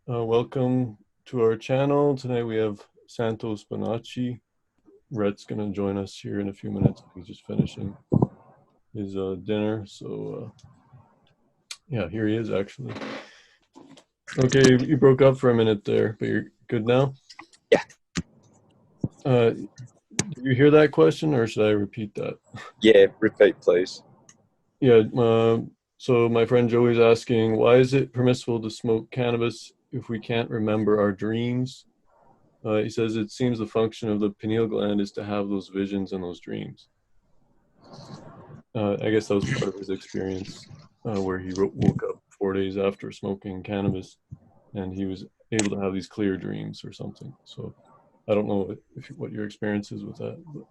Welcome to our channel. Tonight we have Santos. Rhett's going to join us here in a few minutes. He's just finishing his dinner. So, yeah, here he is actually. Okay, you broke up for a minute there, but you're good now? Yeah. Did you hear that question, or should I repeat that? Yeah, repeat, please. Yeah, so my friend Joey's asking, why is it permissible to smoke cannabis if we can't remember our dreams? He says it seems the function of the pineal gland is to have those visions and those dreams. I guess that was part of his experience where he woke up 4 days after smoking cannabis and he was able to have these clear dreams or something. So I don't know what your experience is with that. But.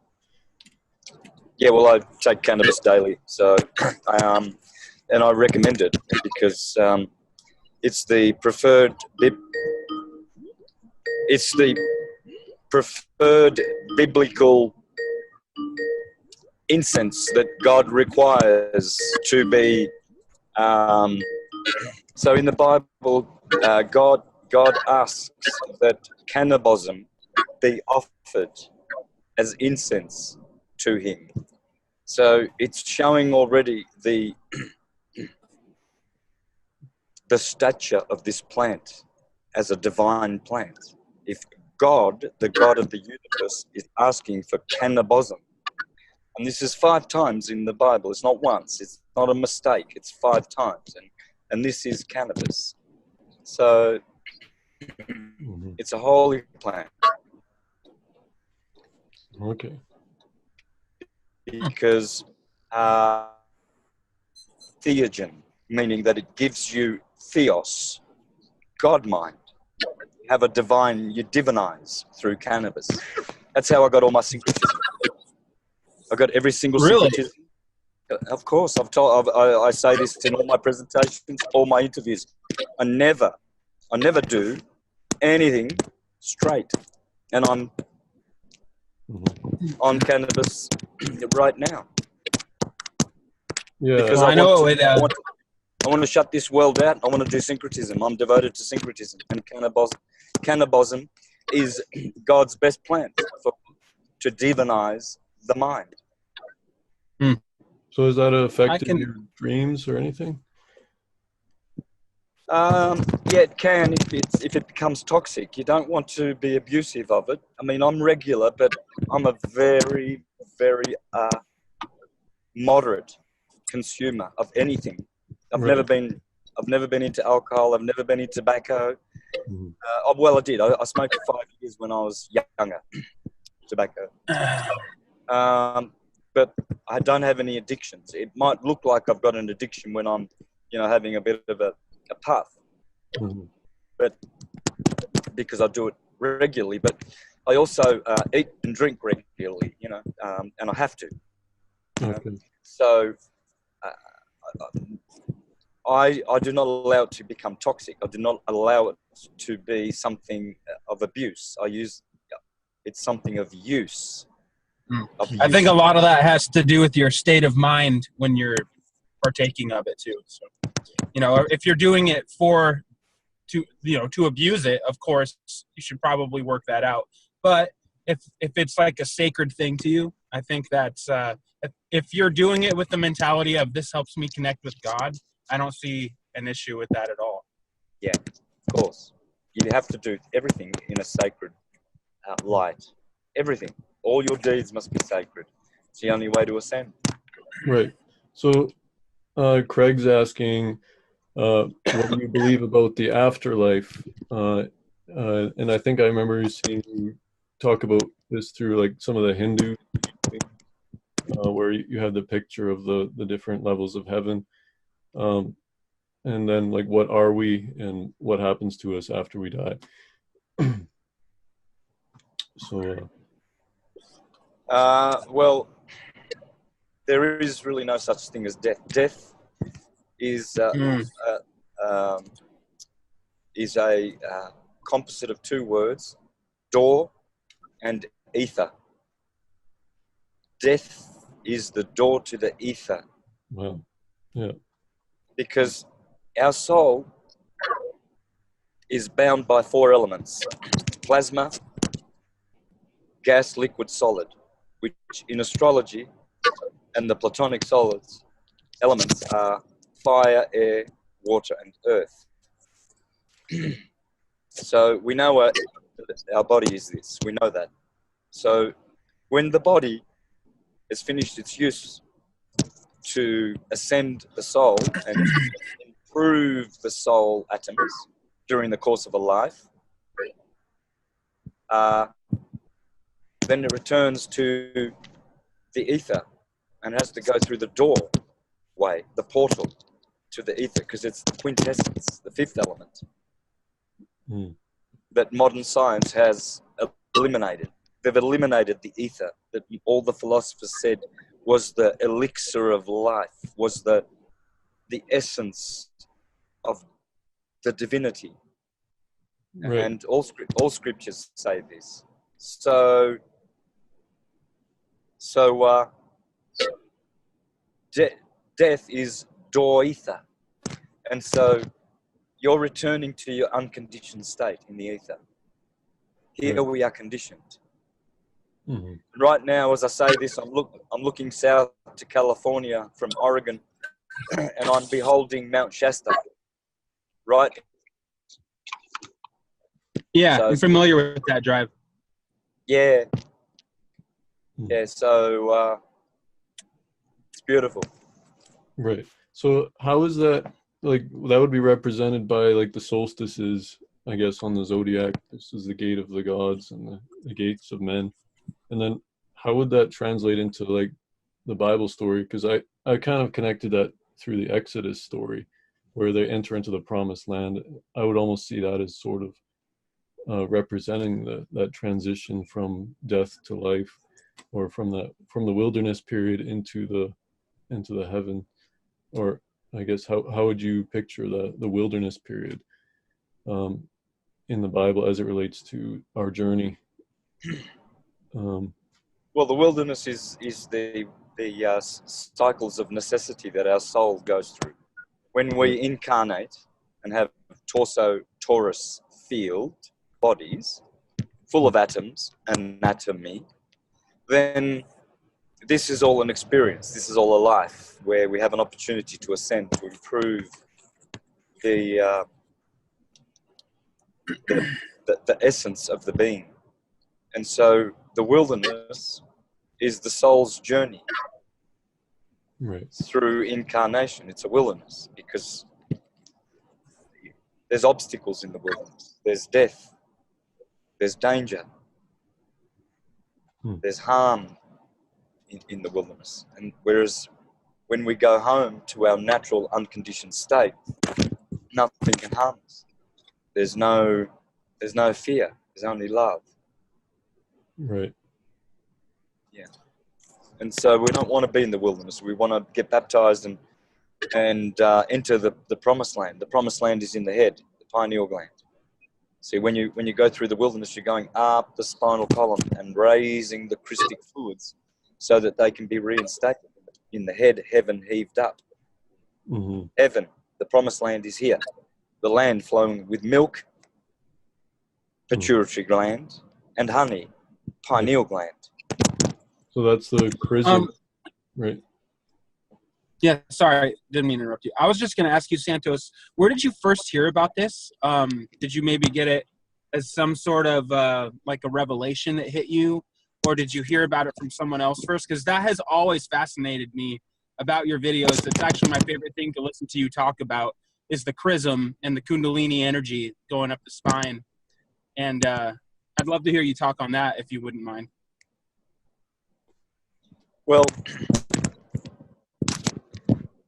Yeah, well, I take cannabis daily, so and I recommend it because it's the preferred biblical incense that God requires to be. So in the Bible, God asks that cannabism be offered as incense to Him. So it's showing already the stature of this plant as a divine plant. If God, the God of the universe, is asking for cannabism, and this is 5 times in the Bible, it's not once, it's not a mistake, it's 5 times, and this is cannabis. So it's a holy plant. Okay. Because theogen, meaning that it gives you theos, God mind. You have a divine, you divinize through cannabis. That's how I got all my syncretism. I got every single syncretism. Of course, I say this in all my presentations, all my interviews. I never do anything straight, and I'm on cannabis right now. Yeah, because I want to shut this world out. I want to do syncretism. I'm devoted to syncretism, and cannabism is God's best plan to divinize the mind. So is that affecting your dreams or anything? Yeah, it can if it becomes toxic. You don't want to be abusive of it. I mean, I'm regular, but I'm a very, very moderate consumer of anything. I've never been into alcohol. I've never been into tobacco. Well, I did. I smoked for 5 years when I was younger. Tobacco. But I don't have any addictions. It might look like I've got an addiction when I'm, having a bit of a puff. But because I do it regularly. But I also eat and drink regularly, and I have to. Okay. So I do not allow it to become toxic. I do not allow it to be something of abuse. It's something of use. I think a lot of that has to do with your state of mind when you're partaking of it too. So, if you're doing it to abuse it, of course, you should probably work that out. But if it's like a sacred thing to you, I think that's if you're doing it with the mentality of this helps me connect with God, I don't see an issue with that at all. Yeah, of course. You have to do everything in a sacred light. Everything. All your deeds must be sacred. It's the only way to ascend. Right. So Craig's asking, what do you believe about the afterlife? And I think I remember seeing you talk about this through like some of the Hindu things, where you have the picture of the different levels of heaven. And then like, what are we and what happens to us after we die? So, well, there is really no such thing as death. Death is a composite of 2 words, door and ether. Death is the door to the ether. wow. Yeah. Because our soul is bound by 4 elements: plasma, gas, liquid, solid, which in astrology and the Platonic solids elements are fire, air, water, and earth. So we know our body is this. We know that. So when the body has finished its use to ascend the soul and improve the soul atoms during the course of a life, then it returns to the ether and has to go through the doorway, the portal to the ether, because it's the quintessence, the 5th element that modern science has eliminated. They've eliminated the ether that all the philosophers said was the elixir of life, was the essence of the divinity. Right. And all scriptures say this. So death is door ether. And so you're returning to your unconditioned state in the ether. Here we are conditioned. Mm-hmm. Right now, as I say this, I'm looking south to California from Oregon, and I'm beholding Mount Shasta. Right? Yeah, so, I'm familiar with that drive. Yeah. Yeah, so it's beautiful. Right. So how is that, like, that would be represented by, like, the solstices, I guess, on the zodiac. This is the gate of the gods and the gates of men. And then how would that translate into, like, the Bible story? Because I kind of connected that through the Exodus story, where they enter into the promised land. I would almost see that as sort of representing that transition from death to life, or from the wilderness period into the heaven. Or I guess how would you picture the wilderness period in the Bible as it relates to our journey? Well, the wilderness is the cycles of necessity that our soul goes through. When we incarnate and have torus field bodies full of atoms, anatomy, then this is all an experience. This is all a life where we have an opportunity to ascend, to improve the essence of the being. And so the wilderness is the soul's journey through incarnation. It's a wilderness because there's obstacles in the wilderness. There's death. There's danger. There's harm in the wilderness. And whereas when we go home to our natural unconditioned state, nothing can harm us. There's no fear. There's only love. Right. Yeah. And so we don't want to be in the wilderness. We want to get baptized and enter the promised land. The promised land is in the head, the pineal gland. See, when you go through the wilderness, you're going up the spinal column and raising the crystic fluids so that they can be reinstated in the head, heaven heaved up. Mm-hmm. Heaven, the promised land is here. The land flowing with milk, pituitary gland, and honey, pineal gland. So that's the chrism, right? Yeah, sorry, didn't mean to interrupt you. I was just going to ask you, Santos, where did you first hear about this? Did you maybe get it as some sort of like a revelation that hit you? Or did you hear about it from someone else first? Because that has always fascinated me about your videos. It's actually my favorite thing to listen to you talk about is the chrism and the kundalini energy going up the spine. And I'd love to hear you talk on that if you wouldn't mind. Well,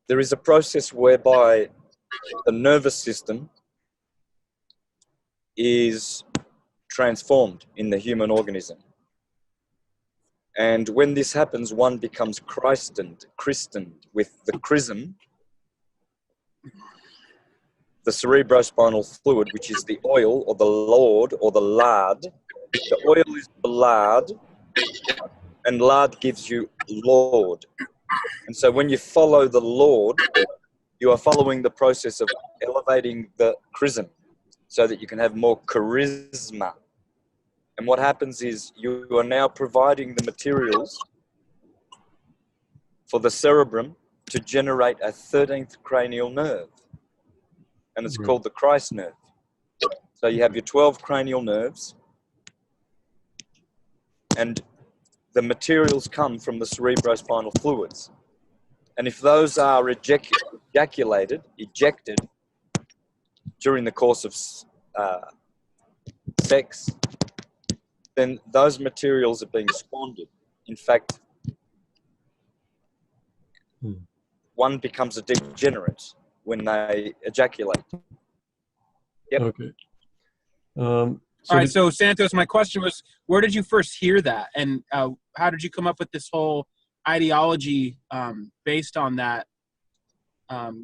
there is a process whereby the nervous system is transformed in the human organism. And when this happens, one becomes christened with the chrism, the cerebrospinal fluid, which is the oil or the lard or the lard. The oil is the lard, and lard gives you Lord. And so when you follow the Lord, you are following the process of elevating the chrism so that you can have more charisma. And what happens is you are now providing the materials for the cerebrum to generate a 13th cranial nerve. And it's called the Christ nerve. So you have your 12 cranial nerves, and the materials come from the cerebrospinal fluids. And if those are ejected during the course of sex, then those materials are being squandered. In fact, one becomes a degenerate when they ejaculate. Yep. Okay. All right, so Santos, my question was, where did you first hear that? And how did you come up with this whole ideology based on that?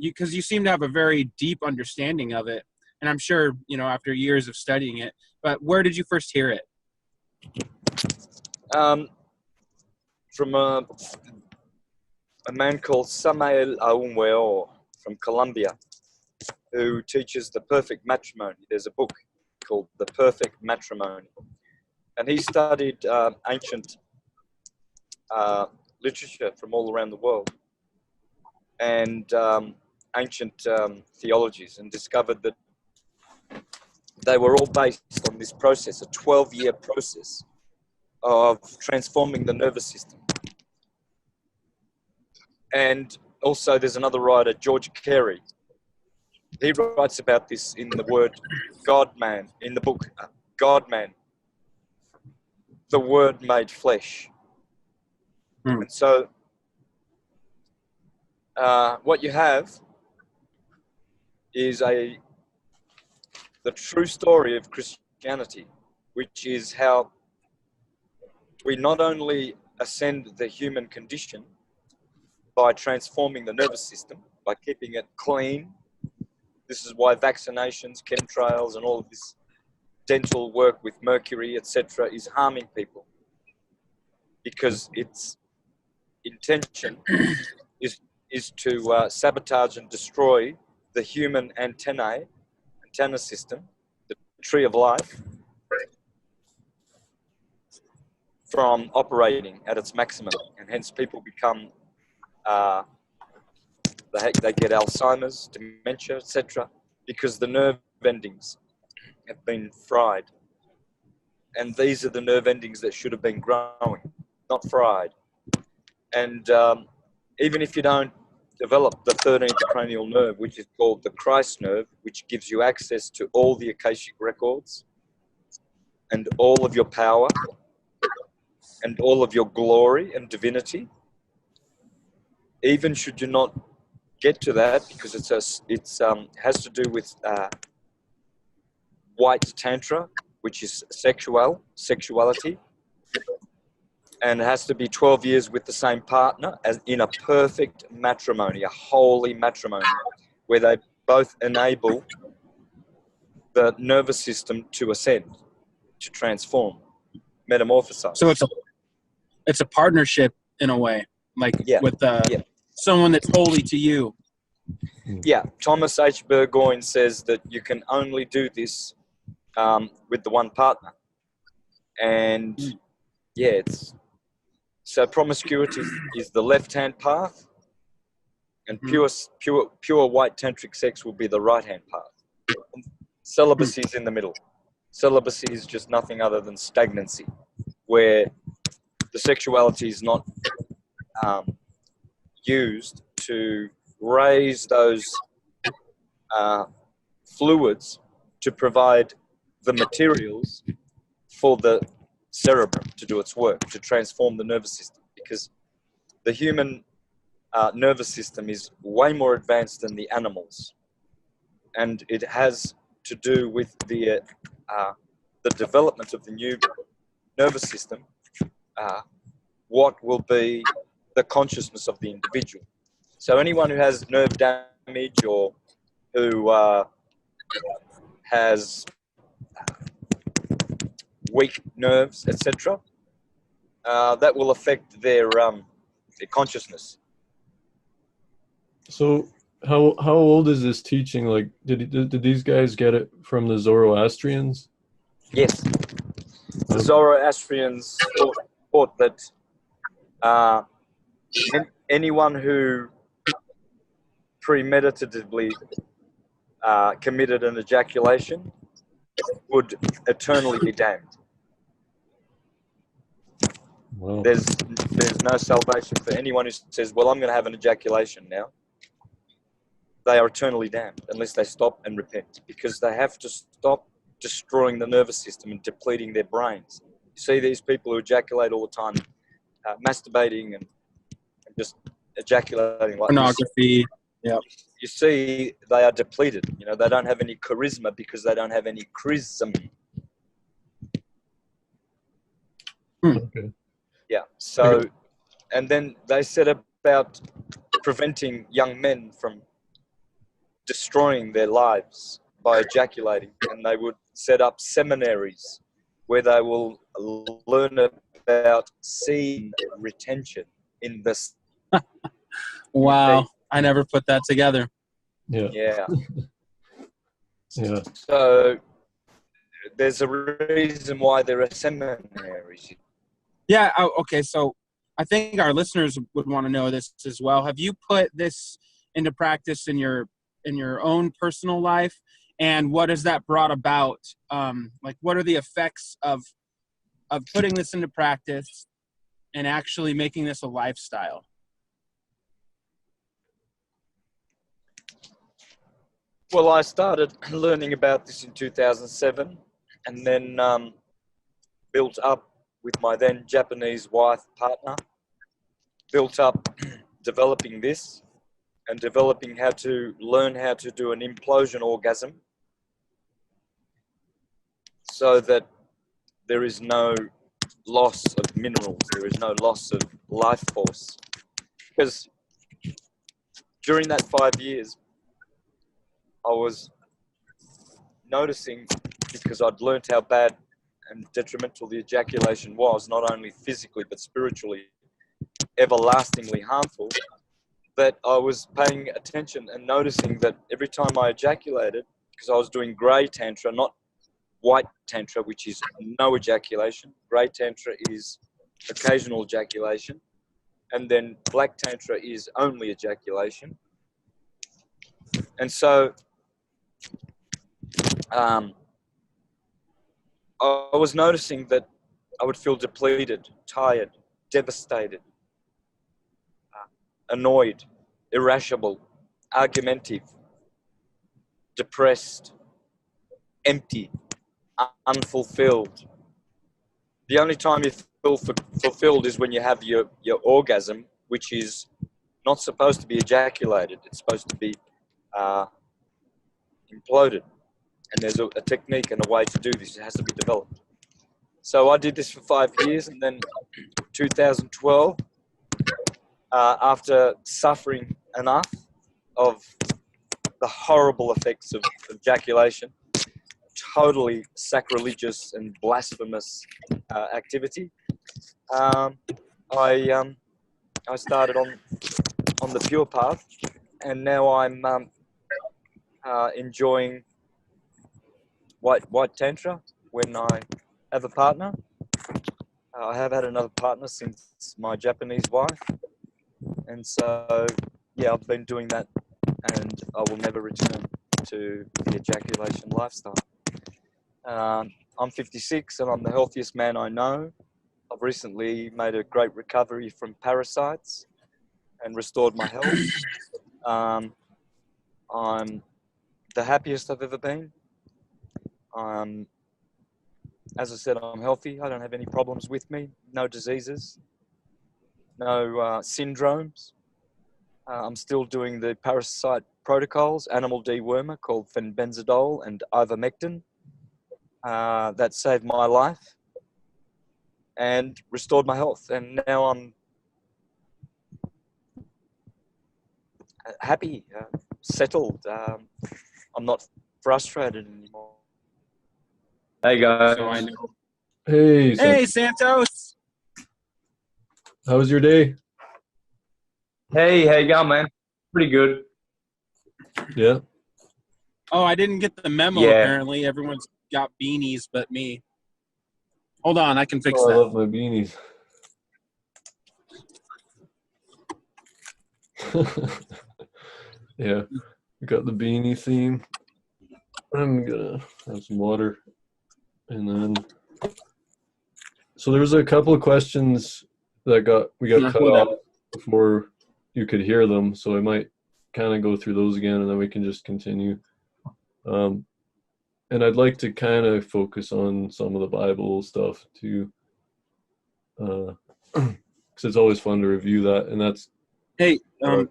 Because you seem to have a very deep understanding of it. And I'm sure, you know, after years of studying it, but where did you first hear it? From a man called Samael Aumweor from Colombia, who teaches the perfect matrimony. There's a book called The Perfect Matrimony. And he studied ancient literature from all around the world and ancient theologies, and discovered that they were all based on this process, a 12-year process of transforming the nervous system. And also there's another writer, George Carey. He writes about this in the word God-man, in the book God-man, the Word made flesh. And so what you have is the true story of Christianity, which is how we not only ascend the human condition by transforming the nervous system, by keeping it clean. This is why vaccinations, chemtrails, and all of this dental work with mercury, etc., is harming people, because its intention is to sabotage and destroy the human antenna system, the tree of life, from operating at its maximum, and hence people become they get Alzheimer's, dementia, etc., because the nerve endings have been fried. And these are the nerve endings that should have been growing, not fried. And even if you don't develop the 13th cranial nerve, which is called the Christ nerve, which gives you access to all the Akashic records and all of your power and all of your glory and divinity, even should you not get to that, because it has to do with white tantra, which is sexuality, and it has to be 12 years with the same partner, as in a perfect matrimony, a holy matrimony, where they both enable the nervous system to ascend, to transform, metamorphosize. So it's a partnership in a way, like with someone that's holy to you. Yeah, Thomas H. Burgoyne says that you can only do this with the one partner. And so promiscuity is the left-hand path, and pure white tantric sex will be the right-hand path. And celibacy is in the middle. Celibacy is just nothing other than stagnancy, where the sexuality is not used to raise those fluids to provide the materials for the cerebrum to do its work, to transform the nervous system, because the human nervous system is way more advanced than the animals, and it has to do with the development of the new nervous system, what will be the consciousness of the individual. So anyone who has nerve damage or who has weak nerves, etc., that will affect their consciousness. So how old is this teaching? Like, did these guys get it from the Zoroastrians? Yes, the Zoroastrians thought that anyone who premeditatively committed an ejaculation would eternally be damned. Wow. There's no salvation for anyone who says, well, I'm going to have an ejaculation now. They are eternally damned unless they stop and repent, because they have to stop destroying the nervous system and depleting their brains. You see these people who ejaculate all the time, masturbating and just ejaculating like Pornography. Yeah. You see they are depleted. You know, they don't have any charisma because they don't have any chrism. Okay. Yeah. So, and then they set about preventing young men from destroying their lives by ejaculating, and they would set up seminaries where they will learn about seed retention in this. Wow, I never put that together. Yeah. Yeah. Yeah. So there's a reason why there are seminaries. Yeah. Okay. So I think our listeners would want to know this as well. Have you put this into practice in your own personal life, and what has that brought about? Like, what are the effects of putting this into practice and actually making this a lifestyle? Well, I started learning about this in 2007, and then built up with my then Japanese wife partner, built up developing this and developing how to learn how to do an implosion orgasm so that there is no loss of minerals, there is no loss of life force. Because during that 5 years, I was noticing, because I'd learned how bad and detrimental the ejaculation was, not only physically but spiritually, everlastingly harmful, that I was paying attention and noticing that every time I ejaculated, because I was doing grey tantra, not white tantra, which is no ejaculation. Grey tantra is occasional ejaculation, and then black tantra is only ejaculation. And so I was noticing that I would feel depleted, tired, devastated, annoyed, irascible, argumentative, depressed, empty, unfulfilled. The only time you feel fulfilled is when you have your orgasm, which is not supposed to be ejaculated. It's supposed to be imploded. And there's a technique and a way to do this. It has to be developed. So I did this for 5 years, and then 2012, after suffering enough of the horrible effects of ejaculation, totally sacrilegious and blasphemous activity, I started on the pure path, and now I'm enjoying white tantra when I have a partner. I have had another partner since my Japanese wife, and so yeah, I've been doing that, and I will never return to the ejaculation lifestyle. I'm 56 and I'm the healthiest man I know. I've recently made a great recovery from parasites and restored my health. I'm the happiest I've ever been. As I said, I'm healthy. I don't have any problems with me. No diseases. No syndromes. I'm still doing the parasite protocols, animal dewormer called fenbenzidole and ivermectin. That saved my life and restored my health. And now I'm happy, settled. I'm not frustrated anymore. Hey guys. So I know. Hey, Hey, Santos. how was your day? Hey, how you going, man? Pretty good. Yeah. Oh, I didn't get the memo, Yeah. apparently. Everyone's got beanies but me. Hold on, I can fix Oh, I that. love my beanies. Yeah, we got the beanie theme. I'm gonna have some water, and then so there was a couple of questions that we got cut Hold off on. before you could hear them, so I might kind of go through those again, and then we can just continue. And I'd like to kind of focus on some of the Bible stuff too, because it's always fun to review that, and that's. Hey,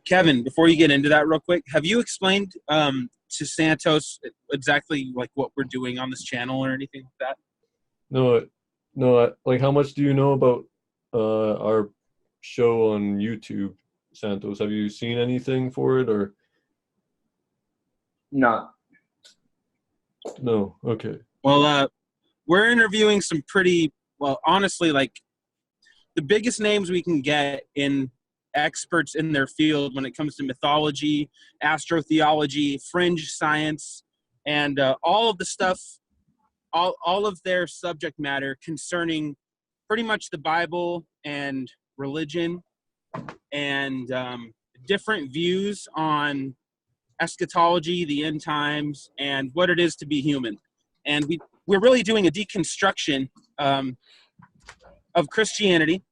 Kevin, before you get into that real quick, have you explained to Santos exactly like what we're doing on this channel or anything like that? No, like how much do you know about our show on YouTube, Santos? Have you seen anything for it or? No. No, okay. Well, we're interviewing some pretty, well, honestly, like the biggest names we can get in experts in their field when it comes to mythology, astrotheology, fringe science, and all of the stuff, all of their subject matter concerning pretty much the Bible and religion and different views on eschatology, the end times, and what it is to be human. And we're really doing a deconstruction of Christianity,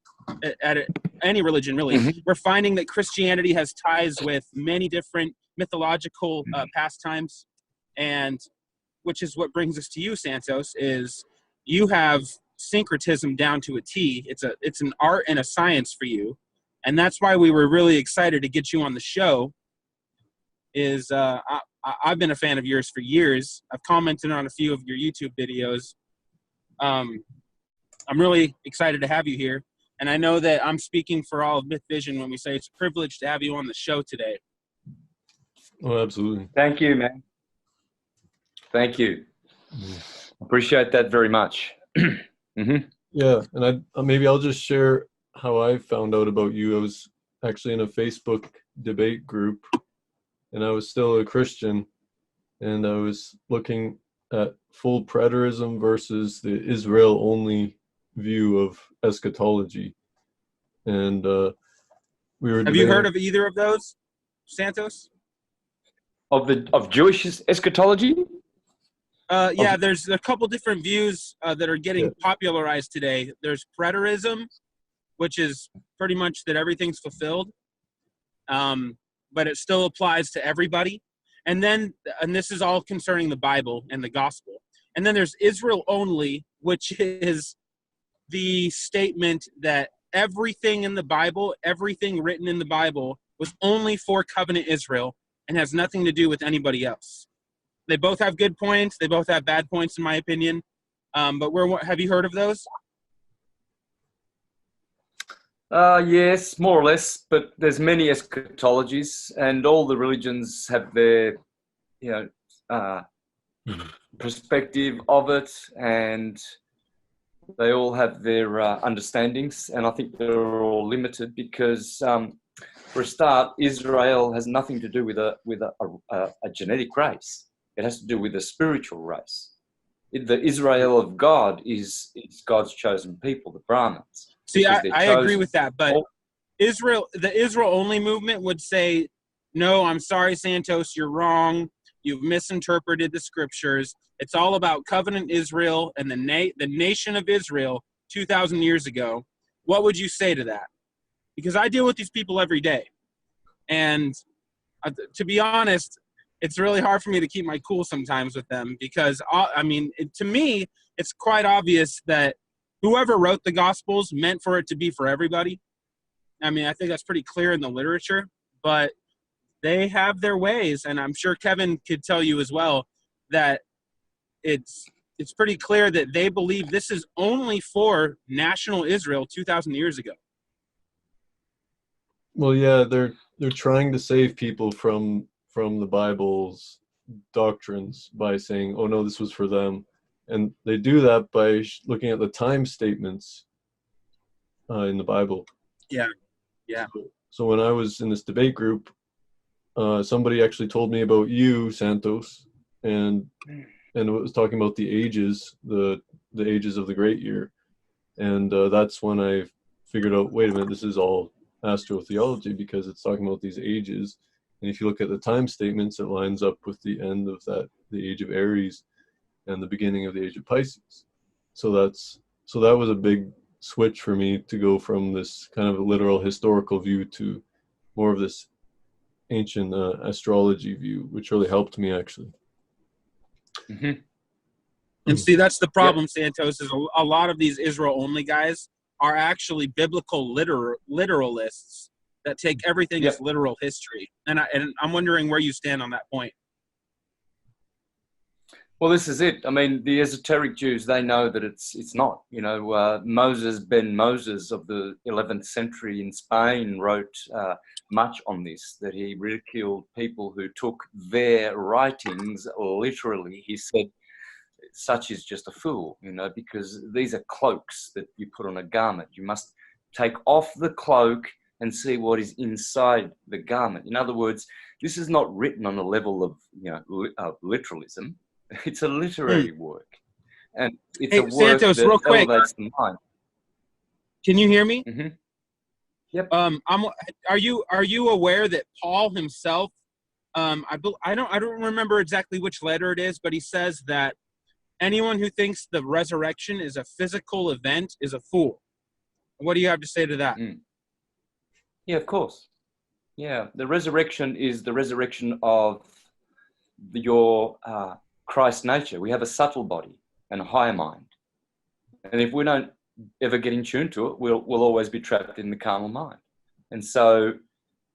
at any religion, really. Mm-hmm. We're finding that Christianity has ties with many different mythological pastimes, and which is what brings us to you, Santos, is you have syncretism down to a T. It's an art and a science for you, and that's why we were really excited to get you on the show. Is I've been a fan of yours for years. I've commented on a few of your YouTube videos. I'm really excited to have you here. And I know that I'm speaking for all of Myth Vision when we say it's a privilege to have you on the show today. Oh, absolutely. Thank you, man. Thank you. Appreciate that very much. Mm-hmm. Yeah, and maybe I'll just share how I found out about you. I was actually in a Facebook debate group, and I was still a Christian, and I was looking at full preterism versus the Israel-only view of eschatology, and we were. Have you heard of either of those, Santos? Of Jewish eschatology? Yeah, there's a couple different views that are getting popularized today. There's preterism, which is pretty much that everything's fulfilled, but it still applies to everybody. And this is all concerning the Bible and the gospel. And then there's Israel only, which is the statement that everything in the Bible, everything written in the Bible was only for covenant Israel and has nothing to do with anybody else. They both have good points. They both have bad points, in my opinion. But have you heard of those? Yes, more or less. But there's many eschatologies, and all the religions have their, perspective of it, and they all have their understandings. And I think they're all limited because, for a start, Israel has nothing to do with a genetic race. It has to do with a spiritual race. The Israel of God is God's chosen people, the Brahmins. See, I agree with that, but the Israel-only movement would say, no, I'm sorry, Santos, you're wrong. You've misinterpreted the scriptures. It's all about covenant Israel and the nation of Israel 2,000 years ago. What would you say to that? Because I deal with these people every day. And to be honest, it's really hard for me to keep my cool sometimes with them because, to me, it's quite obvious that whoever wrote the Gospels meant for it to be for everybody. I mean, I think that's pretty clear in the literature, but they have their ways, and I'm sure Kevin could tell you as well that it's pretty clear that they believe this is only for national Israel 2,000 years ago. Well, yeah, they're trying to save people from the Bible's doctrines by saying, "Oh no, this was for them," and they do that by looking at the time statements in the Bible. Yeah, yeah. So when I was in this debate group, somebody actually told me about you, Santos, and it was talking about the ages, the ages of the great year, and that's when I figured out, wait a minute, this is all astrotheology because it's talking about these ages, and if you look at the time statements, it lines up with the end of that, the age of Aries, and the beginning of the age of Pisces. So that was a big switch for me to go from this kind of literal historical view to more of this ancient astrology view, which really helped me actually. Mm-hmm. And see, that's the problem, Santos, is a lot of these Israel-only guys are actually biblical literalists that take everything as literal history. And I'm wondering where you stand on that point. Well, this is it. I mean, the esoteric Jews, they know that it's not. You know, Moses ben Moses of the 11th century in Spain wrote much on this, that he ridiculed people who took their writings literally. He said, such is just a fool, you know, because these are cloaks that you put on a garment. You must take off the cloak and see what is inside the garment. In other words, this is not written on a level of, you know, literalism. It's a literary work, and it's a work Santos, that real quick, elevates the mind. Can you hear me? Mm-hmm. Yep. Are you aware that Paul himself, I don't remember exactly which letter it is, but he says that anyone who thinks the resurrection is a physical event is a fool. What do you have to say to that? Yeah, of course. Yeah, the resurrection is the resurrection of your Christ nature. We have a subtle body and a higher mind, and if we don't ever get in tune to it, we'll always be trapped in the carnal mind. And so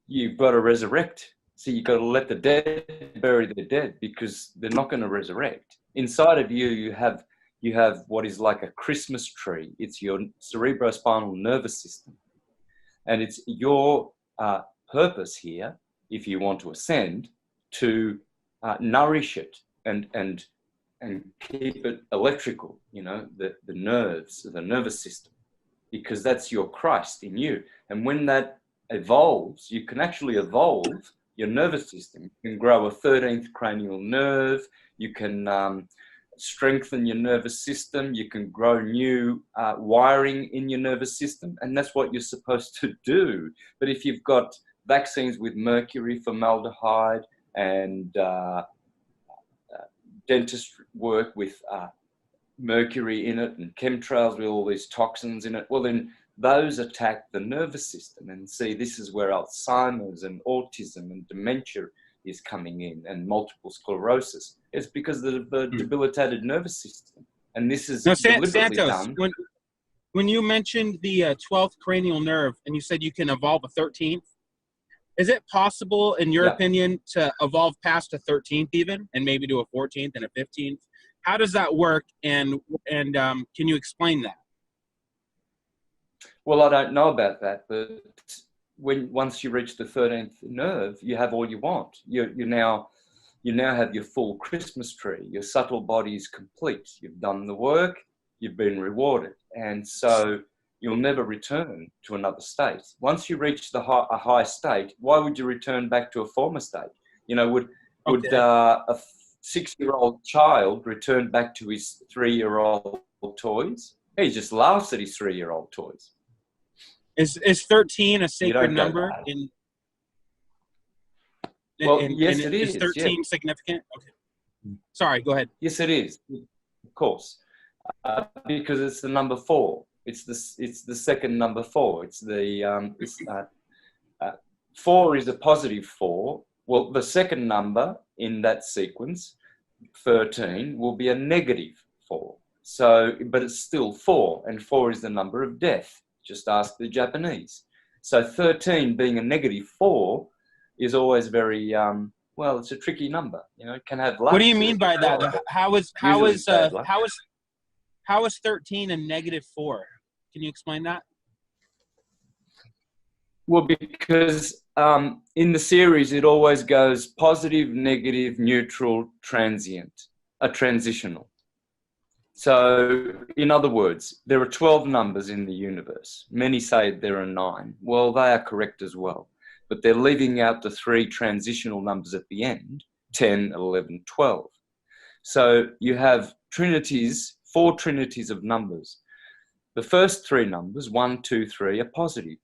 you've got to resurrect. So you've got to let the dead bury their dead, because they're not going to resurrect. Inside of you, you have what is like a Christmas tree. It's your cerebrospinal nervous system, and it's your purpose here, if you want to ascend, to nourish it and keep it electrical, you know, the nerves, the nervous system, because that's your Christ in you. And when that evolves, you can actually evolve your nervous system. You can grow a 13th cranial nerve. You can strengthen your nervous system. You can grow new wiring in your nervous system. And that's what you're supposed to do. But if you've got vaccines with mercury, formaldehyde, and dentist work with mercury in it, and chemtrails with all these toxins in it, well, then those attack the nervous system. And see, this is where Alzheimer's and autism and dementia is coming in, and multiple sclerosis. It's because of the debilitated nervous system. And this is deliberately Santos, done. When you mentioned the 12th cranial nerve and you said you can evolve a 13th, is it possible, in your opinion, to evolve past a 13th even, and maybe to a 14th and a 15th? How does that work, and can you explain that? Well, I don't know about that, but once you reach the 13th nerve, you have all you want. You now have your full Christmas tree. Your subtle body is complete. You've done the work. You've been rewarded, and so you'll never return to another state. Once you reach a high state, why would you return back to a former state? You know, would a 6-year-old child return back to his 3-year-old toys? He just laughs at his 3-year-old toys. Is 13 a sacred number? Yes, it is. Is 13 significant? Okay. Sorry, go ahead. Yes, it is. Of course, because it's the number 4. It's the second number 4. It's the 4 is a positive 4. Well, the second number in that sequence, 13, will be a negative 4. So, but it's still 4, and 4 is the number of death. Just ask the Japanese. So 13 being a negative 4 is always very well. It's a tricky number. You know, it can have luck. What do you mean by that? How is 13 a negative 4? Can you explain that? Well, because in the series, it always goes positive, negative, neutral, transient, transitional. So, in other words, there are 12 numbers in the universe. Many say there are 9. Well, they are correct as well. but they're leaving out the 3 transitional numbers at the end, 10, 11, 12. So you have trinities, 4 trinities of numbers. The first 3 numbers, 1, 2, 3, are positive.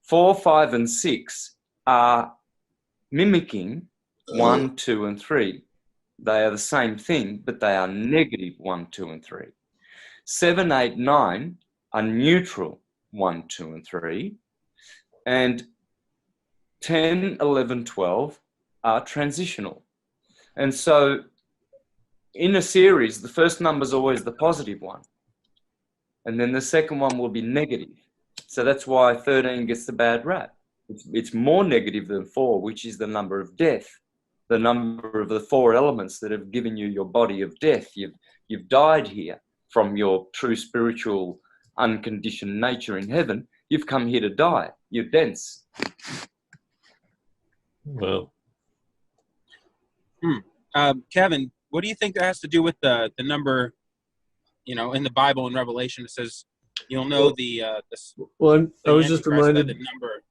4, 5, and 6 are mimicking 1, 2, and 3. They are the same thing, but they are negative 1, 2, and 3. 7, 8, 9 are neutral 1, 2, and 3. And 10, 11, 12 are transitional. And so in a series, the first number is always the positive one. And then the second one will be negative. So that's why 13 gets the bad rap. It's more negative than 4, which is the number of death, the number of the 4 elements that have given you your body of death. You've died here from your true spiritual unconditioned nature in heaven. You've come here to die. You're dense. Well, Kevin, what do you think that has to do with the number, in the Bible in Revelation? It says you'll know well, I was just Antichrist by reminded. the number.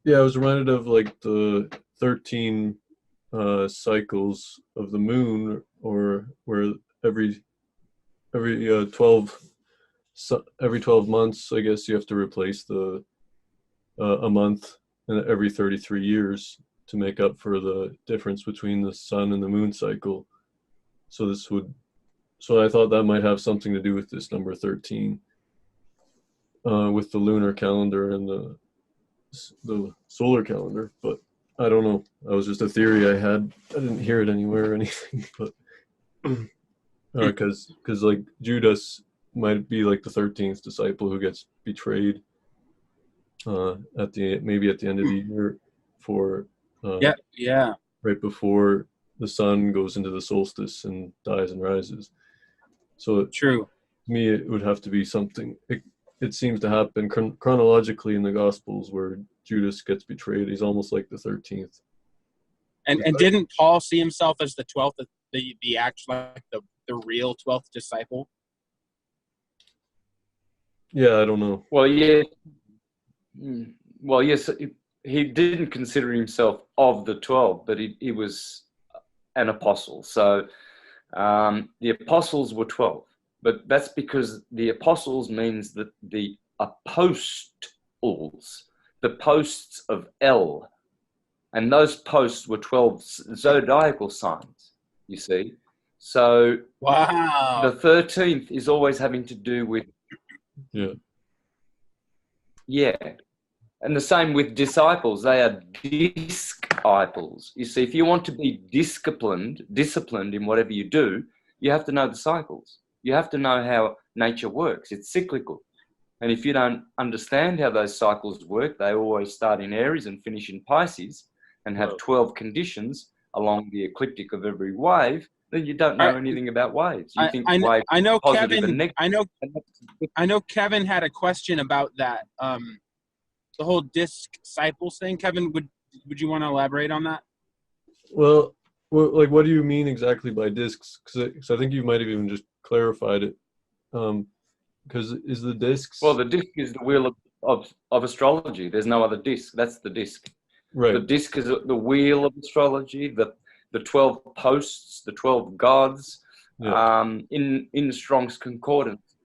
Yeah, I was reminded of like the 13 cycles of the moon, or where every 12 months, I guess, you have to replace the a month, and every 33 years to make up for the difference between the sun and the moon cycle. So I thought that might have something to do with this number 13, with the lunar calendar and the solar calendar, but I don't know. That was just a theory I had. I didn't hear it anywhere or anything, but because like Judas might be like the 13th disciple who gets betrayed maybe at the end of the year for right before the sun goes into the solstice and dies and rises. So True. To me, it would have to be something. It seems to happen chronologically in the Gospels where Judas gets betrayed. He's almost like the 13th. And didn't Paul see himself as the 12th, the actual, like the real 12th disciple? Yeah, I don't know. Well, yeah. Well, yes, he didn't consider himself of the 12, but he was an apostle. So the apostles were 12, but that's because the apostles means that the apostles, the posts of El, and those posts were 12 zodiacal signs, you see. So Wow. the 13th is always having to do with yeah. And the same with disciples. They are disciples. You see, if you want to be disciplined in whatever you do, you have to know the cycles. You have to know how nature works. It's cyclical. And if you don't understand how those cycles work, they always start in Aries and finish in Pisces and have 12 conditions along the ecliptic of every wave, then you don't know anything about waves. You think waves are positive and negative. I know Kevin had a question about that. The whole disciples thing. Kevin, would you want to elaborate on that? Well, like, what do you mean exactly by discs? Because I think you might have even just clarified it. Because is the discs? Well, the disc is the wheel of astrology. There's no other disc. That's the disc. Right. The disc is the wheel of astrology. The 12 posts, the 12 gods. In Strong's Concordance.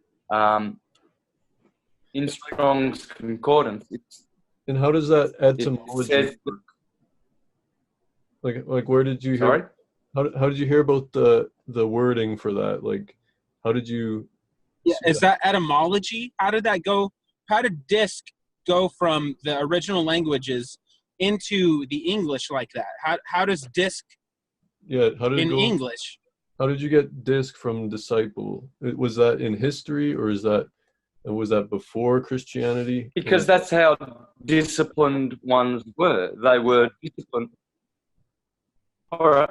In Strong's Concordance. And how does that etymology work? Like where did you hear? Sorry? How did you hear about the wording for that? Like, how did you? Yeah, is that etymology? How did that go? How did disc go from the original languages into the English like that? How does disc? Yeah, how did it go? English? How did you get disc from disciple? Was that in history, or was that before Christianity? Because that's how disciplined ones were. They were disciplined. All right.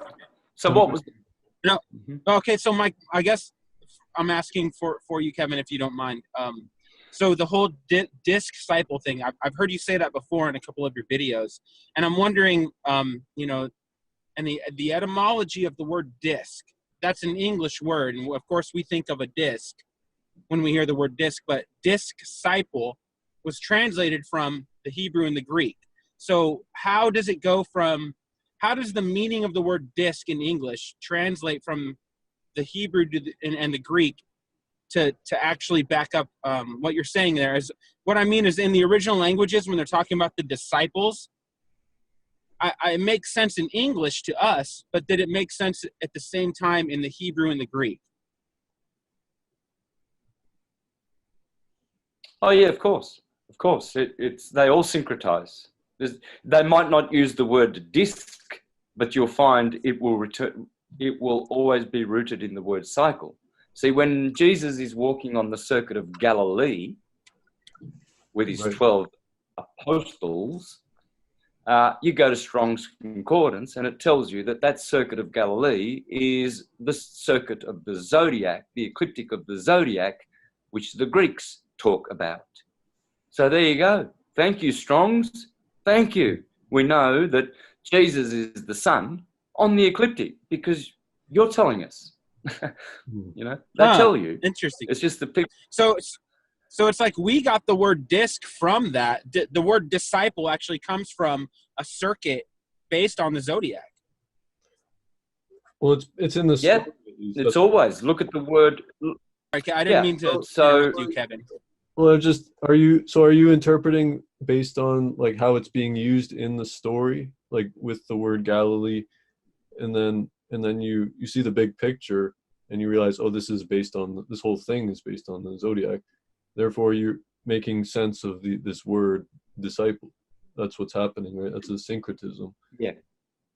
So what was? Okay. So I guess I'm asking for you, Kevin, if you don't mind. So the whole disciple thing, I've heard you say that before in a couple of your videos, and I'm wondering, and the etymology of the word disc. That's an English word, and of course we think of a disc when we hear the word disc, but disciple was translated from the Hebrew and the Greek. So how does the meaning of the word disc in English translate from the Hebrew and the Greek to actually back up what you're saying there? Is what I mean is, in the original languages, when they're talking about the disciples, it makes sense in English to us, but did it make sense at the same time in the Hebrew and the Greek? Oh yeah, of course. They all syncretize. They might not use the word disc, but you'll find it will always be rooted in the word cycle. See, when Jesus is walking on the circuit of Galilee with his 12 apostles, you go to Strong's Concordance and it tells you that circuit of Galilee is the circuit of the zodiac, the ecliptic of the zodiac, which the Greeks talk about. So there you go. Thank you, Strong's. Thank you. We know that Jesus is the sun on the ecliptic because you're telling us. You know, they tell you. Interesting. It's just the picture. So it's like we got the word disc from that. The word disciple actually comes from a circuit based on the zodiac. Well, it's in the yeah. It's always look at the word. Okay, I didn't mean to interrupt you, Kevin. Well, are you interpreting based on like how it's being used in the story, like with the word Galilee, and then you see the big picture and you realize, oh, this whole thing is based on the zodiac. Therefore, you're making sense of this word disciple. That's what's happening, right? That's a syncretism. Yeah.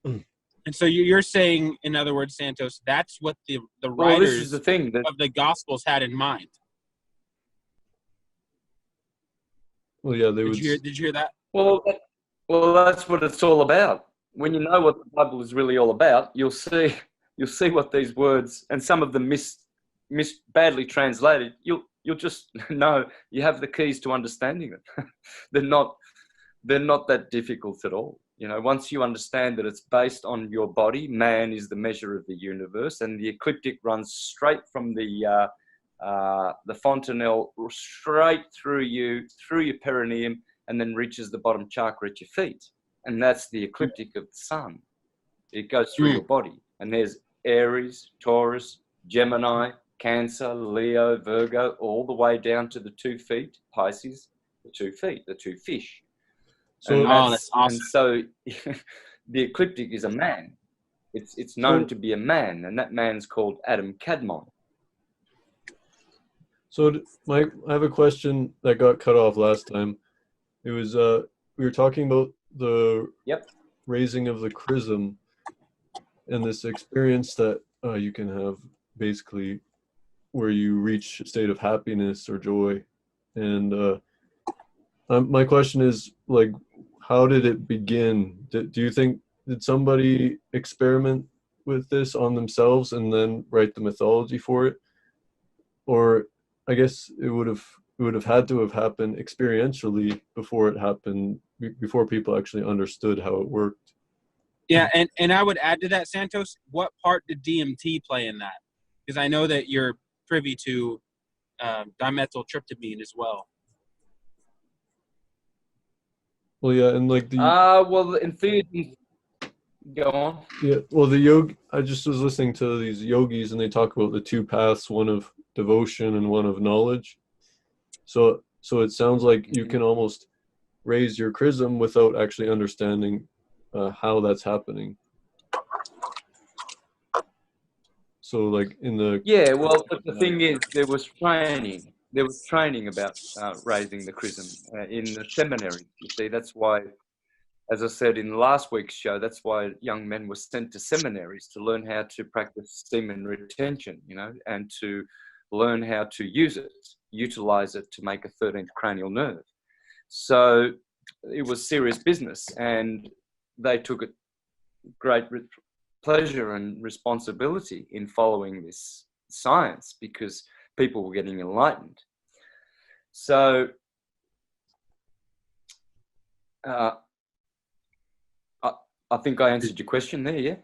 And so you're saying, in other words, Santos, that's what the writers this is the thing of the Gospels had in mind. Well, yeah, Did you hear that? Well, that's what it's all about. When you know what the Bible is really all about, you'll see what these words, and some of them badly translated, you'll just know you have the keys to understanding it. They're not that difficult at all. You know, once you understand that it's based on your body, man is the measure of the universe, and the ecliptic runs straight from the fontanelle straight through your perineum and then reaches the bottom chakra at your feet. And that's the ecliptic of the sun. It goes through your body. And there's Aries, Taurus, Gemini, Cancer, Leo, Virgo, all the way down to the 2 feet, Pisces, the 2 feet, the 2 fish. So that's awesome. And so the ecliptic is a man. It's known to be a man, and that man's called Adam Kadmon. So Mike, I have a question that got cut off last time. It was we were talking about the raising of the chrism and this experience that you can have basically where you reach a state of happiness or joy. And my question is, like, how did it begin? Do you think, did somebody experiment with this on themselves and then write the mythology for it? Or I guess it would have had to have happened experientially before it happened, before people actually understood how it worked. Yeah, and I would add to that, Santos, what part did DMT play in that? Because I know that you're privy to dimethyltryptamine as well. Well, yeah, and like the well, in theory, go on. Yeah, well, the yoga. I just was listening to these yogis, and they talk about the 2 paths: one of devotion and one of knowledge. So it sounds like you can almost raise your chrism without actually understanding how that's happening. So, like in the but the thing is, there was training about raising the chrism in the seminaries. You see, that's why, as I said in last week's show, that's why young men were sent to seminaries to learn how to practice semen retention, you know, and to learn how to utilize it to make a 13th cranial nerve. So it was serious business, and they took a great pleasure and responsibility in following this science because people were getting enlightened. So I think I answered your question there, yeah?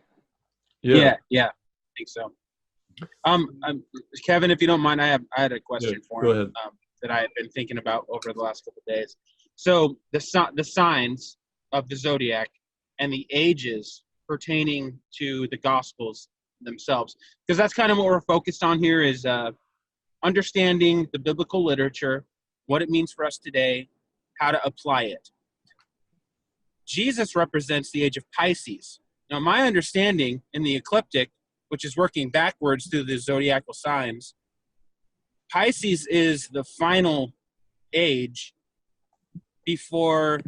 Yeah, I think so. Kevin, if you don't mind, I had a question for him that I had been thinking about over the last couple of days. So the signs of the zodiac and the ages pertaining to the Gospels themselves. Because that's kind of what we're focused on here is understanding the biblical literature, what it means for us today, how to apply it. Jesus represents the age of Pisces. Now, my understanding in the ecliptic, which is working backwards through the zodiacal signs, Pisces is the final age before,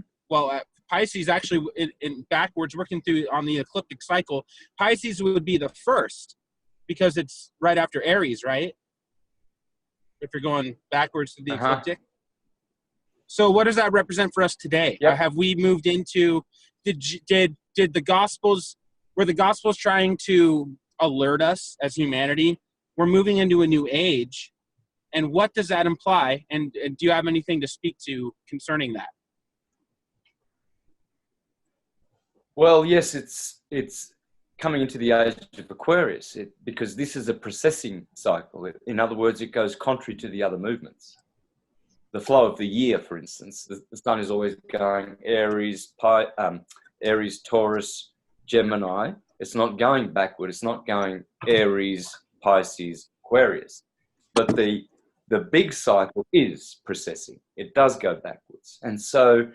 Pisces actually in backwards working through on the ecliptic cycle, Pisces would be the first because it's right after Aries, right? If you're going backwards to the ecliptic. So what does that represent for us today? Yep. Have we moved into, did the Gospels, were the Gospels trying to alert us as humanity? We're moving into a new age. And what does that imply? And do you have anything to speak to concerning that? Well, yes, it's coming into the age of Aquarius because this is a precessing cycle. In other words, it goes contrary to the other movements. The flow of the year, for instance, the sun is always going Aries, Taurus, Gemini. It's not going backward. It's not going Aries, Pisces, Aquarius. But the big cycle is precessing. It does go backwards. And so,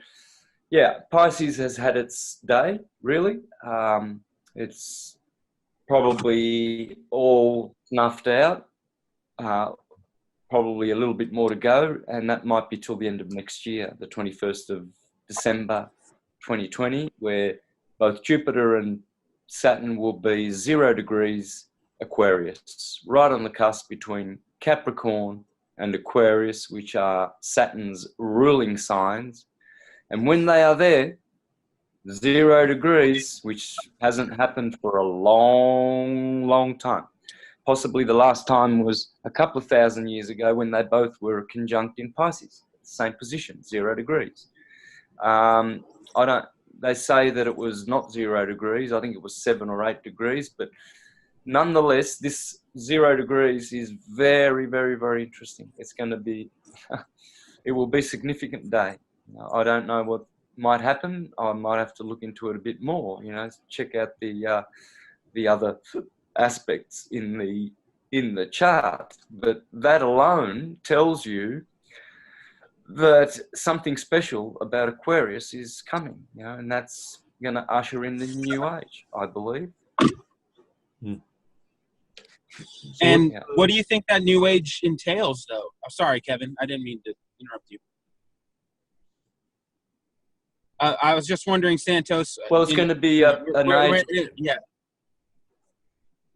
yeah, Pisces has had its day, really. It's probably all snuffed out. Probably a little bit more to go, and that might be till the end of next year, the 21st of December 2020, where both Jupiter and Saturn will be 0 degrees Aquarius, right on the cusp between Capricorn and Aquarius, which are Saturn's ruling signs. And when they are there, 0 degrees, which hasn't happened for a long, long time. Possibly the last time was a couple of thousand years ago when they both were conjunct in Pisces, same position, 0 degrees. They say that it was not 0 degrees. I think it was 7 or 8 degrees, but nonetheless, this 0 degrees is very, very, very interesting. It's going to be, it will be a significant day. I don't know what might happen. I might have to look into it a bit more, check out the other aspects in the chart, but that alone tells you that something special about Aquarius is coming, and that's going to usher in the new age, I believe. And what do you think that new age entails, though? I'm sorry, Kevin, I didn't mean to interrupt you. I was just wondering, Santos. Well, it's going to be an age.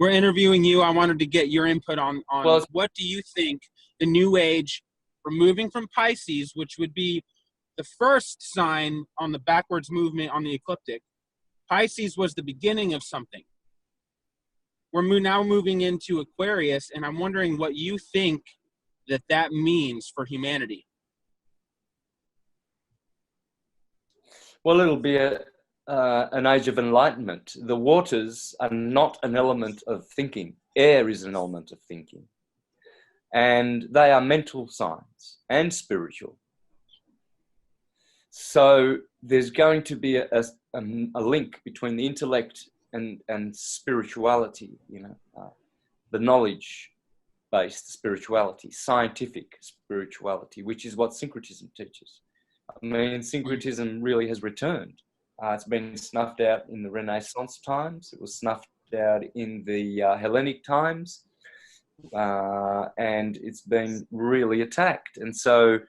We're interviewing you. I wanted to get your input on what do you think the new age, we're moving from Pisces, which would be the first sign on the backwards movement on the ecliptic. Pisces was the beginning of something. We're now moving into Aquarius, and I'm wondering what you think that means for humanity. Well, it'll be an age of enlightenment. The waters are not an element of thinking. Air is an element of thinking. And they are mental signs and spiritual. So there's going to be a link between the intellect and spirituality, the knowledge-based spirituality, scientific spirituality, which is what syncretism teaches. I mean, syncretism really has returned. It's been snuffed out in the Renaissance times. It was snuffed out in the Hellenic times. And it's been really attacked. And so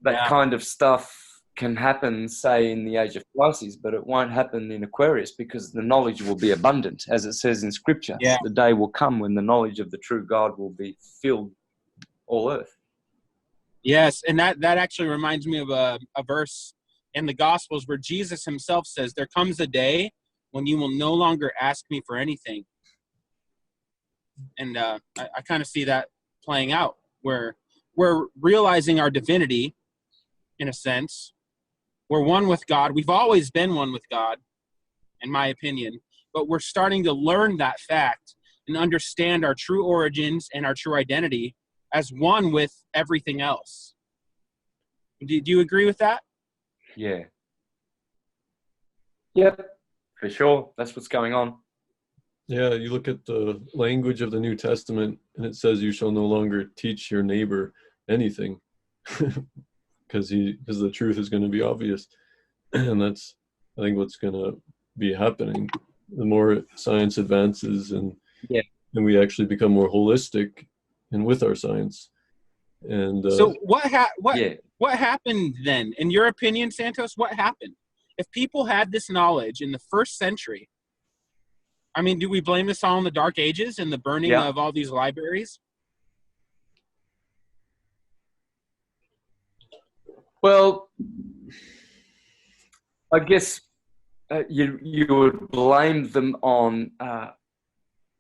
that kind of stuff can happen, say, in the age of Pisces, but it won't happen in Aquarius because the knowledge will be abundant, as it says in Scripture. Yeah. The day will come when the knowledge of the true God will be filled all earth. Yes, and that actually reminds me of a verse in the Gospels where Jesus himself says, there comes a day when you will no longer ask me for anything. And I kind of see that playing out, where we're realizing our divinity, in a sense. We're one with God. We've always been one with God, in my opinion. But we're starting to learn that fact and understand our true origins and our true identity as one with everything else. Do you agree with that? Yeah. Yep, for sure. That's what's going on. Yeah, you look at the language of the New Testament, and it says you shall no longer teach your neighbor anything, because the truth is going to be obvious, and that's, I think, what's going to be happening. The more science advances, and Yeah. we actually become more holistic, and with our science. And So what Yeah. happened then, in your opinion, Santos? What happened if people had this knowledge in the first century? I mean, do we blame this all on the Dark Ages and the burning Yeah. of all these libraries? Well, I guess you would blame them on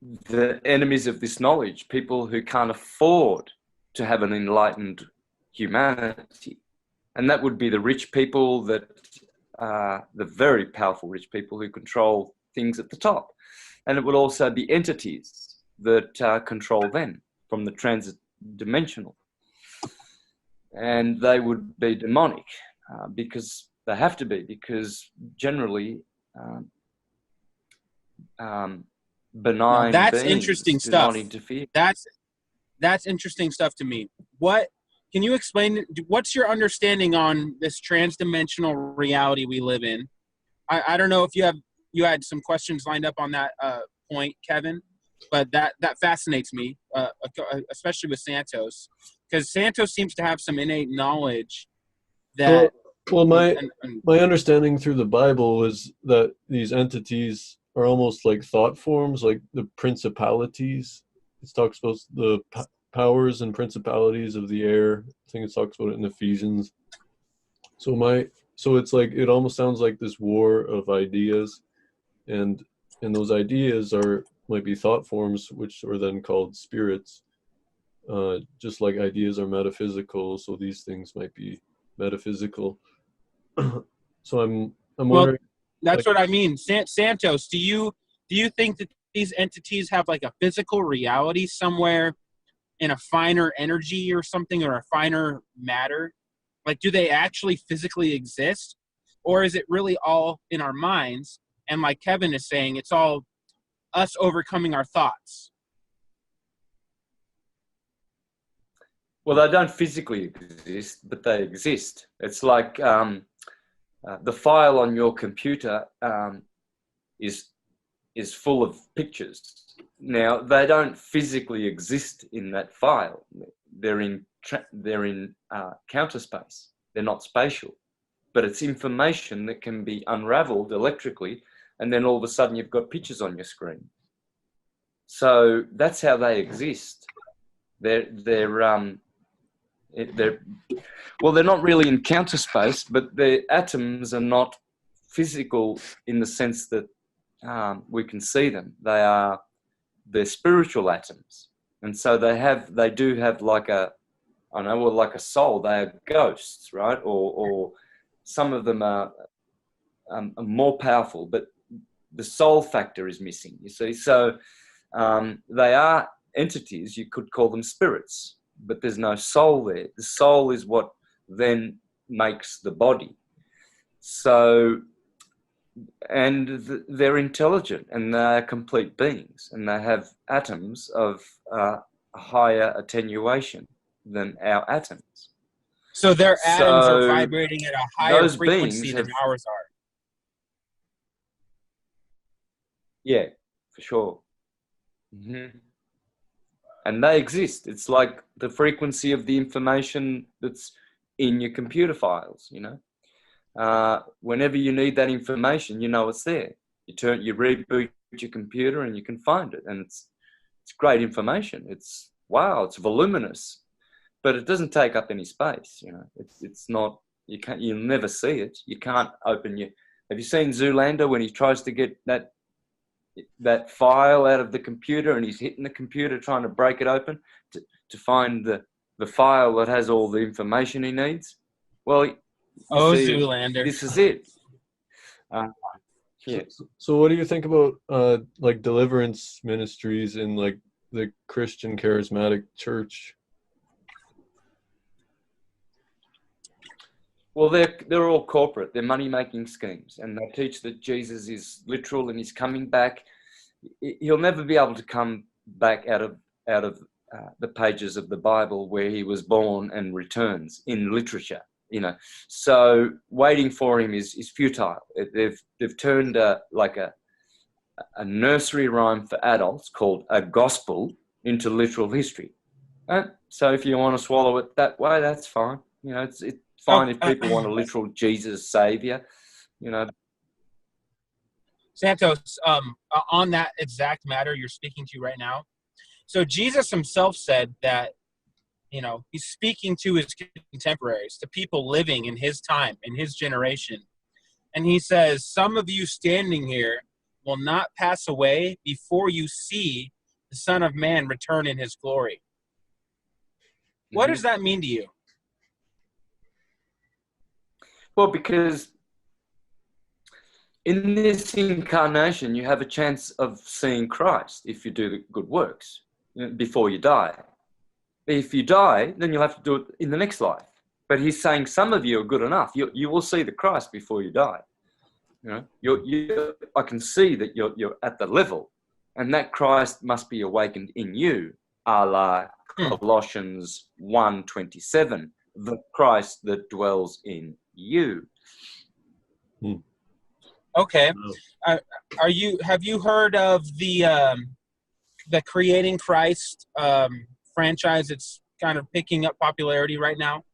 the enemies of this knowledge, people who can't afford to have an enlightened humanity. And that would be the rich people, that the very powerful rich people who control things at the top. And it would also be entities that control them from the transdimensional. And they would be demonic because they have to be, because generally benign That's beings interesting do stuff. not interfere. That's interesting stuff to me. What can you explain? What's your understanding on this transdimensional reality we live in? I don't know if you had some questions lined up on that point, Kevin, but that fascinates me, especially with Santos, because Santos seems to have some innate knowledge that. Well, my understanding through the Bible is that these entities are almost like thought forms, like the principalities. It talks about the powers and principalities of the air. I think it talks about it in Ephesians. So it's like, it almost sounds like this war of ideas, and those ideas might be thought forms, which are then called spirits. Just like ideas are metaphysical, so these things might be metaphysical. So I'm wondering. That's what I mean. Santos, do you think that these entities have like a physical reality somewhere in a finer energy or something, or a finer matter? Like, do they actually physically exist? Or is it really all in our minds? And like Kevin is saying, it's all us overcoming our thoughts. Well, they don't physically exist, but they exist. It's like the file on your computer is full of pictures. Now, they don't physically exist in that file. They're in counter space. They're not spatial, but it's information that can be unraveled electrically, and then all of a sudden you've got pictures on your screen. So that's how they exist. They're not really in counter space, but the atoms are not physical in the sense that we can see them. They're spiritual atoms, and so they do have like a soul. They are ghosts, right? Or some of them are more powerful, but the soul factor is missing. You see, so they are entities. You could call them spirits, but there's no soul there. The soul is what then makes the body. So, and they're intelligent, and they're complete beings, and they have atoms of higher attenuation than our atoms. So their atoms are vibrating at a higher frequency than ours are. Yeah, for sure. Mm-hmm. And they exist. It's like the frequency of the information that's in your computer files, you know. Whenever you need that information, you know it's there. You reboot your computer and you can find it, and it's great information. It's voluminous, but it doesn't take up any space. You know, it's not. You'll never see it. You can't open your. Have you seen Zoolander when he tries to get that file out of the computer, and he's hitting the computer trying to break it open to find the file that has all the information he needs? Well, Zoolander. This is it. Yeah. So what do you think about like deliverance ministries in like the Christian charismatic church? Well, they're all corporate. They're money-making schemes, and they teach that Jesus is literal and he's coming back. He'll never be able to come back out of the pages of the Bible where he was born and returns in literature. So waiting for him is futile. They've turned like a nursery rhyme for adults called a gospel into literal history. So if you want to swallow it that way, that's fine. It's fine if people want a literal Jesus savior. Santos, on that exact matter you're speaking to right now. So Jesus himself said that, he's speaking to his contemporaries, to people living in his time, in his generation. And he says, some of you standing here will not pass away before you see the Son of Man return in his glory. What does that mean to you? Well, because in this incarnation, you have a chance of seeing Christ if you do the good works before you die. If you die, then you'll have to do it in the next life. But he's saying some of you are good enough. You will see the Christ before you die. I can see that you're at the level, and that Christ must be awakened in you, a la Colossians 1:27, the Christ that dwells in you. Okay. Have you heard of the Creating Christ franchise? It's kind of picking up popularity right now.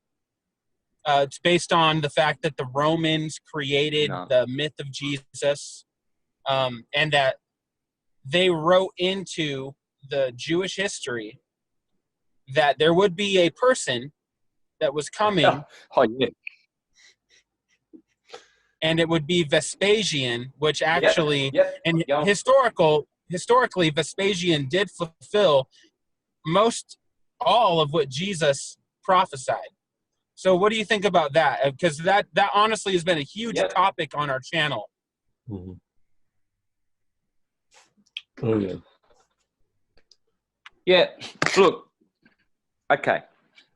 It's based on the fact that the Romans created the myth of Jesus, and that they wrote into the Jewish history that there would be a person that was coming. And it would be Vespasian, which actually, historically, Vespasian did fulfill all of what Jesus prophesied. So what do you think about that? Because that honestly has been a huge topic on our channel. Mm-hmm. Oh, yeah. Yeah, look, okay.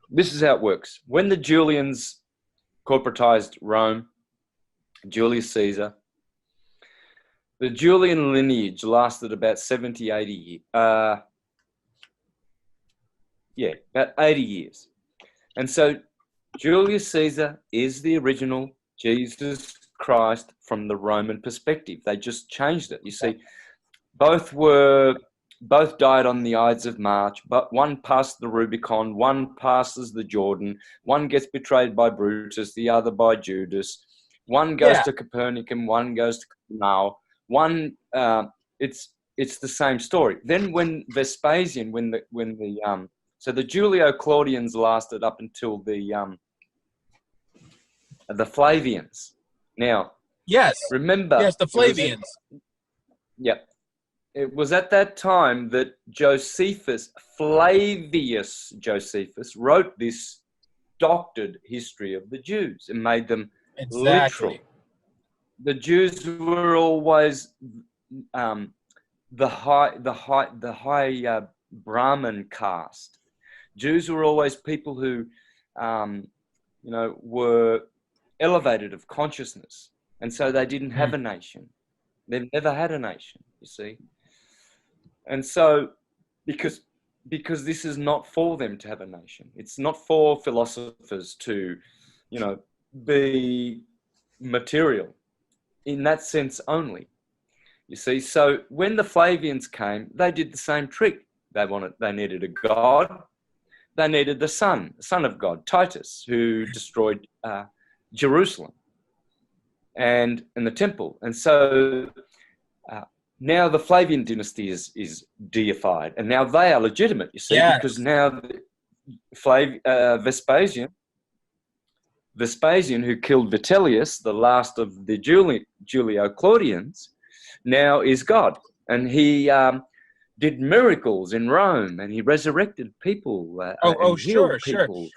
This is how it works. When the Julians corporatized Rome, Julius Caesar, the Julian lineage lasted about 70, 80 years. About 80 years. And so Julius Caesar is the original Jesus Christ from the Roman perspective. They just changed it. You see, both died on the Ides of March, but one passed the Rubicon, one passes the Jordan, one gets betrayed by Brutus, the other by Judas. One goes to Copernicum, one goes to Canal. It's the same story. Then when Vespasian, so the Julio-Claudians lasted up until the Flavians. Now, remember, the Flavians. It was at that time that Flavius Josephus wrote this doctored history of the Jews and made them literal. The Jews were always the high Brahmin caste. Jews were always people who, were elevated of consciousness, and so they didn't have a nation. They've never had a nation, you see. And so, because this is not for them to have a nation. It's not for philosophers to, be material in that sense only. You see, so when the Flavians came, they did the same trick. They needed a god. They needed the son of God, Titus, who destroyed Jerusalem and the temple. And so now the Flavian dynasty is deified, and now they are legitimate, you see, because now Vespasian, who killed Vitellius, the last of the Julio-Claudians, now is God. And he did miracles in Rome, and he resurrected people. Sure.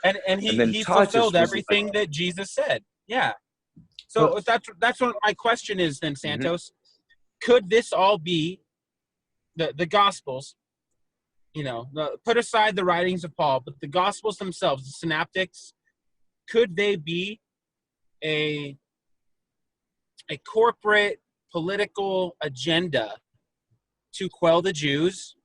And he fulfilled everything that Jesus said. Yeah. So that's what my question is then, Santos. Could this all be the Gospels? Put aside the writings of Paul, but the Gospels themselves, the synoptics, could they be a corporate political agenda to quell the Jews,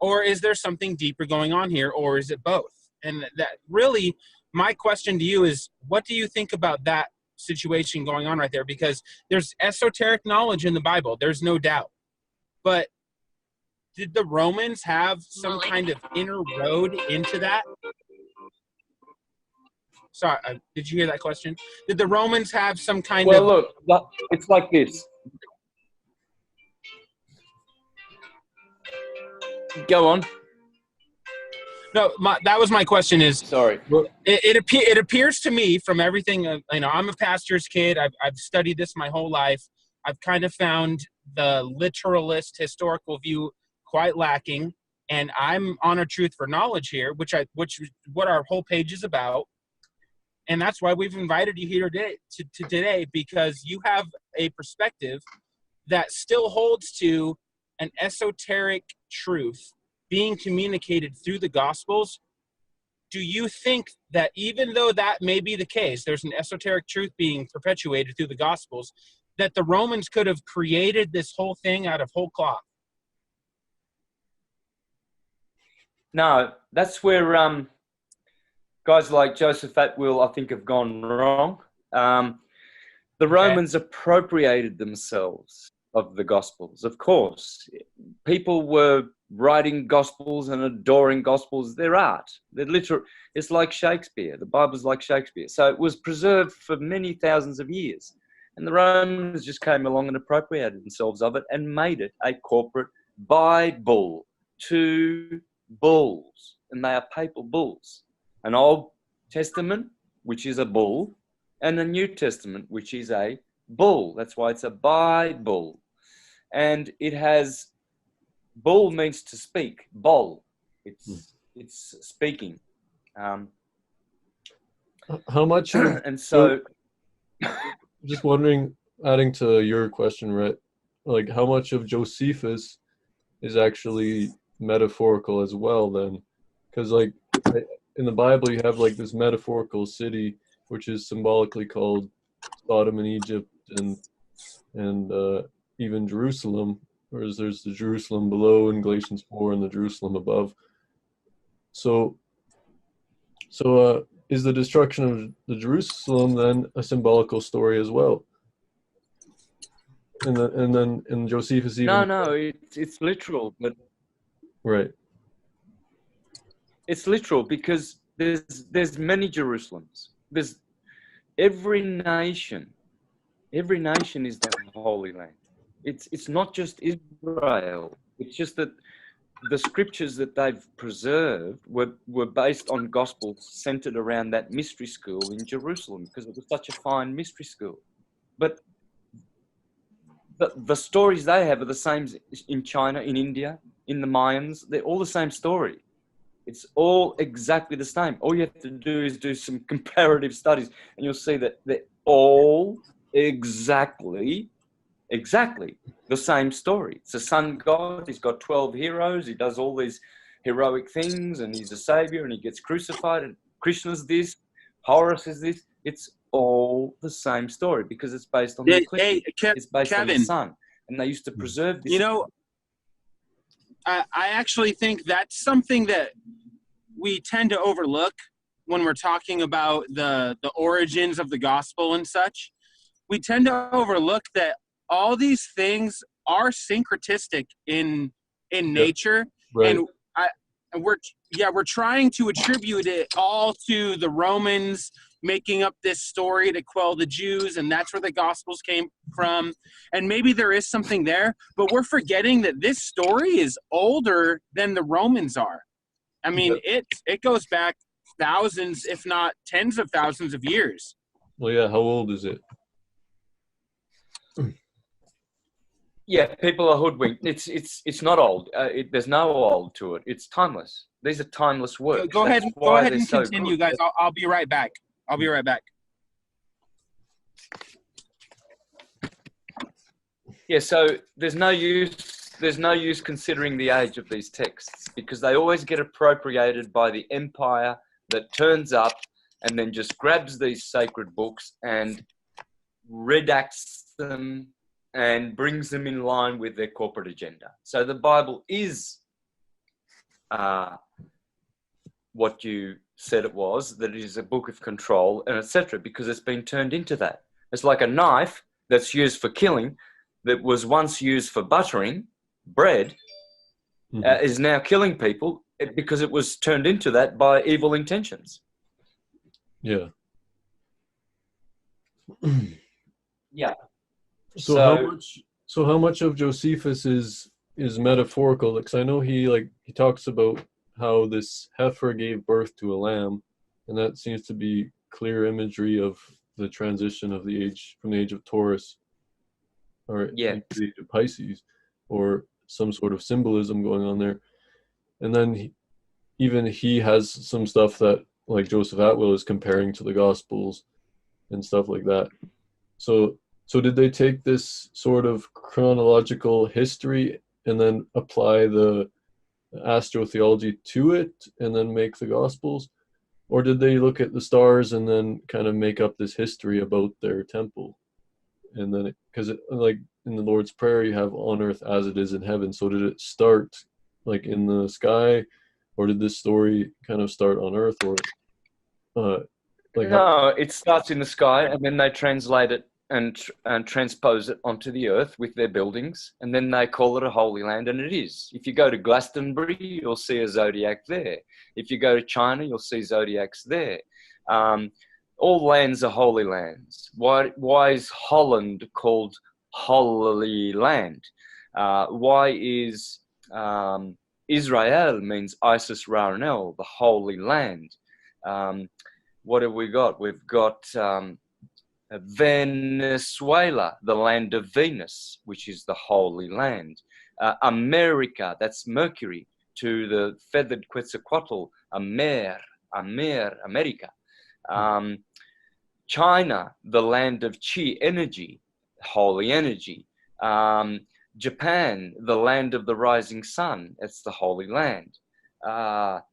or is there something deeper going on here, or is it both? And that really, my question to you is, what do you think about that situation going on right there? Because there's esoteric knowledge in the Bible, there's no doubt. But did the Romans have some kind of inner road into that? Sorry, did you hear that question? Did the Romans have some kind of... Well, look, it's like this. Go on. No, that was my question. Is sorry. It appears to me from everything, I'm a pastor's kid. I've studied this my whole life. I've kind of found the literalist historical view quite lacking, and I'm on a truth for knowledge here, which what our whole page is about, and that's why we've invited you here today, because you have a perspective that still holds to an esoteric truth being communicated through the Gospels. Do you think that even though that may be the case, there's an esoteric truth being perpetuated through the Gospels, that the Romans could have created this whole thing out of whole cloth? No, that's where guys like Joseph Atwill, I think, have gone wrong. The Romans appropriated themselves of the Gospels. Of course, people were writing Gospels and adoring Gospels. They're art. They're literal. It's like Shakespeare. The Bible's like Shakespeare. So it was preserved for many thousands of years. And the Romans just came along and appropriated themselves of it and made it a corporate Bible. 2 bulls, and they are papal bulls. An Old Testament, which is a bull, and a New Testament, which is a bull. That's why it's a Bible. And it has, bull means to speak, bol. It's speaking. How much? And so, just wondering, adding to your question, Rhett, like how much of Josephus is actually metaphorical as well then? Because like in the Bible you have like this metaphorical city which is symbolically called Sodom and Egypt and even Jerusalem, whereas there's the Jerusalem below in Galatians 4 and the Jerusalem above. So is the destruction of the Jerusalem then a symbolical story as well? And then in Josephus even... No, it's literal, but right. It's literal because there's many Jerusalems. There's every nation is the Holy Land. It's not just Israel. It's just that the scriptures that they've preserved were based on gospels centered around that mystery school in Jerusalem because it was such a fine mystery school. But the stories they have are the same in China, in India, in the Mayans. They're all the same story. It's all exactly the same. All you have to do is do some comparative studies and you'll see that they're all exactly the same story. It's a sun god. He's got 12 heroes. He does all these heroic things and he's a savior and he gets crucified and Krishna's this, Horus is this. It's all the same story because it's based on the eclipse. It's based on the sun. And they used to preserve this. I actually think that's something that we tend to overlook when we're talking about the origins of the gospel and such. We tend to overlook that all these things are syncretistic in nature. Right. And we're trying to attribute it all to the Romans making up this story to quell the Jews, and that's where the Gospels came from. And maybe there is something there, but we're forgetting that this story is older than the Romans are. I mean, it goes back thousands, if not tens of thousands of years. Well, yeah, how old is it? Yeah, people are hoodwinked. It's not old. There's no old to it. It's timeless. These are timeless works. Go ahead and continue, guys. I'll be right back. Yeah, so there's no use considering the age of these texts because they always get appropriated by the empire that turns up and then just grabs these sacred books and redacts them and brings them in line with their corporate agenda. So the Bible is what you said it was, that it is a book of control and etc., because it's been turned into that. It's like a knife that's used for killing that was once used for buttering bread is now killing people because it was turned into that by evil intentions. Yeah. Yeah. So how much of Josephus is metaphorical? Because I know he talks about how this heifer gave birth to a lamb, and that seems to be clear imagery of the transition of the age from the age of Taurus or into the age of Pisces, or some sort of symbolism going on there. And then he has some stuff that like Joseph Atwill is comparing to the Gospels and stuff like that. So did they take this sort of chronological history and then apply the astrotheology to it and then make the Gospels? Or did they look at the stars and then kind of make up this history about their temple? And then, because like in the Lord's Prayer, you have on earth as it is in heaven. So did it start like in the sky, or did this story kind of start on earth, or no, it starts in the sky and then they translate it and transpose it onto the earth with their buildings, and then they call it a holy land, and it is. If you go to Glastonbury, you'll see a zodiac there. If you go to China, you'll see zodiacs there. All lands are holy lands. Why is Holland called Holy Land? Why is Israel means Isis Raranel, the Holy Land? What have we got? We've got Venezuela, the land of Venus, which is the Holy Land. America, that's Mercury, to the feathered Quetzalcoatl, America. China, the land of Qi energy, holy energy. Japan, the land of the rising sun, it's the Holy Land. The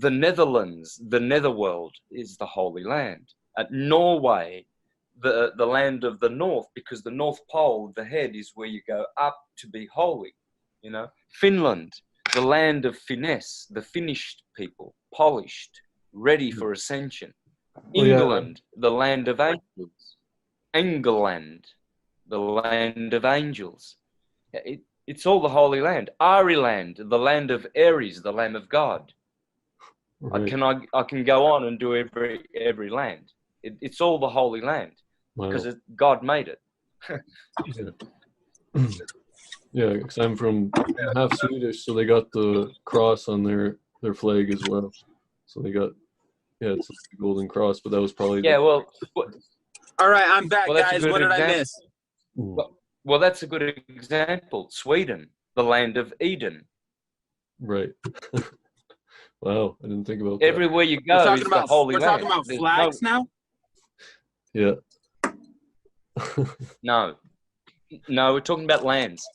Netherlands, the netherworld, is the Holy Land. Norway, the land of the north, because the North Pole, the head, is where you go up to be holy. You know, Finland, the land of finesse, the finished people, polished, ready for ascension. England, the land of angels. England, the land of angels. It's all the Holy Land. Ariland, the land of Aries, the Lamb of God. Right. I can go on and do every land. It's all the Holy Land because God made it. Yeah, because I'm from half Swedish, so they got the cross on their flag as well. So they got it's like the golden cross, but that was probably all right, I'm back, guys. What did I miss? Well, that's a good example. Sweden, the land of Eden. Right. Wow, I didn't think about that. Everywhere you go is the Holy Land. We're talking about flags now? Yeah. No, we're talking about lands.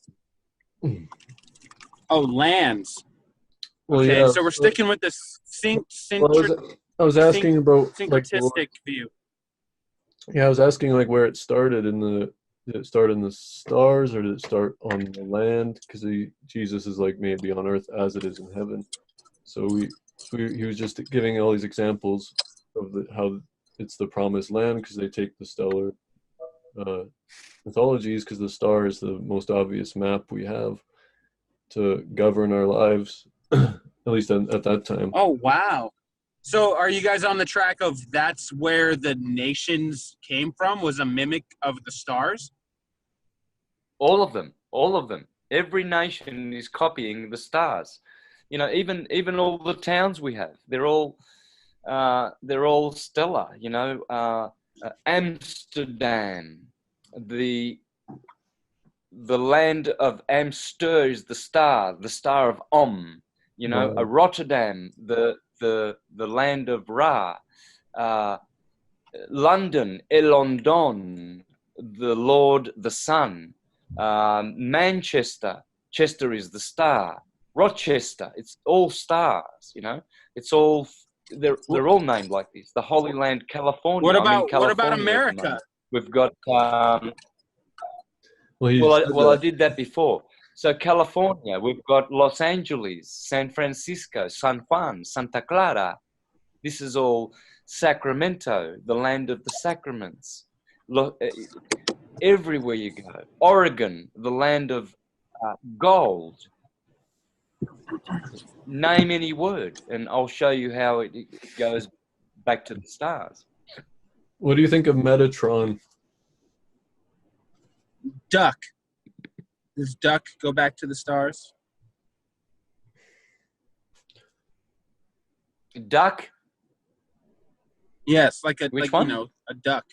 Oh, lands. Well, okay, so we're sticking with the I was asking about syncretistic view. Yeah, I was asking like where it started did it start in the stars, or did it start on the land? Because Jesus is like made to be on earth as it is in heaven. So he was just giving all these examples of how it's the promised land, because they take the stellar mythologies, because the star is the most obvious map we have to govern our lives, at least at that time. Oh, wow. So are you guys on the track of that's where the nations came from, was a mimic of the stars? All of them. Every nation is copying the stars. You know, even all the towns we have, they're all stellar. You know, Amsterdam, the land of Amster is the star of Om. You know, Rotterdam, the land of Ra. London, Elondon, the Lord, the sun. Manchester, Chester is the star. Rochester, it's all stars, you know. It's all they're all named like this. The Holy Land, California. What I'm in about California at the America? moment. We've got Well, he said well, I that. did that before. So California, we've got Los Angeles, San Francisco, San Juan, Santa Clara. This is all Sacramento, the land of the sacraments. Everywhere you go. Oregon, the land of gold. Name any word, and I'll show you how it goes back to the stars. What do you think of Metatron? Duck. Does duck go back to the stars? Duck? Yes, like Which one? a duck.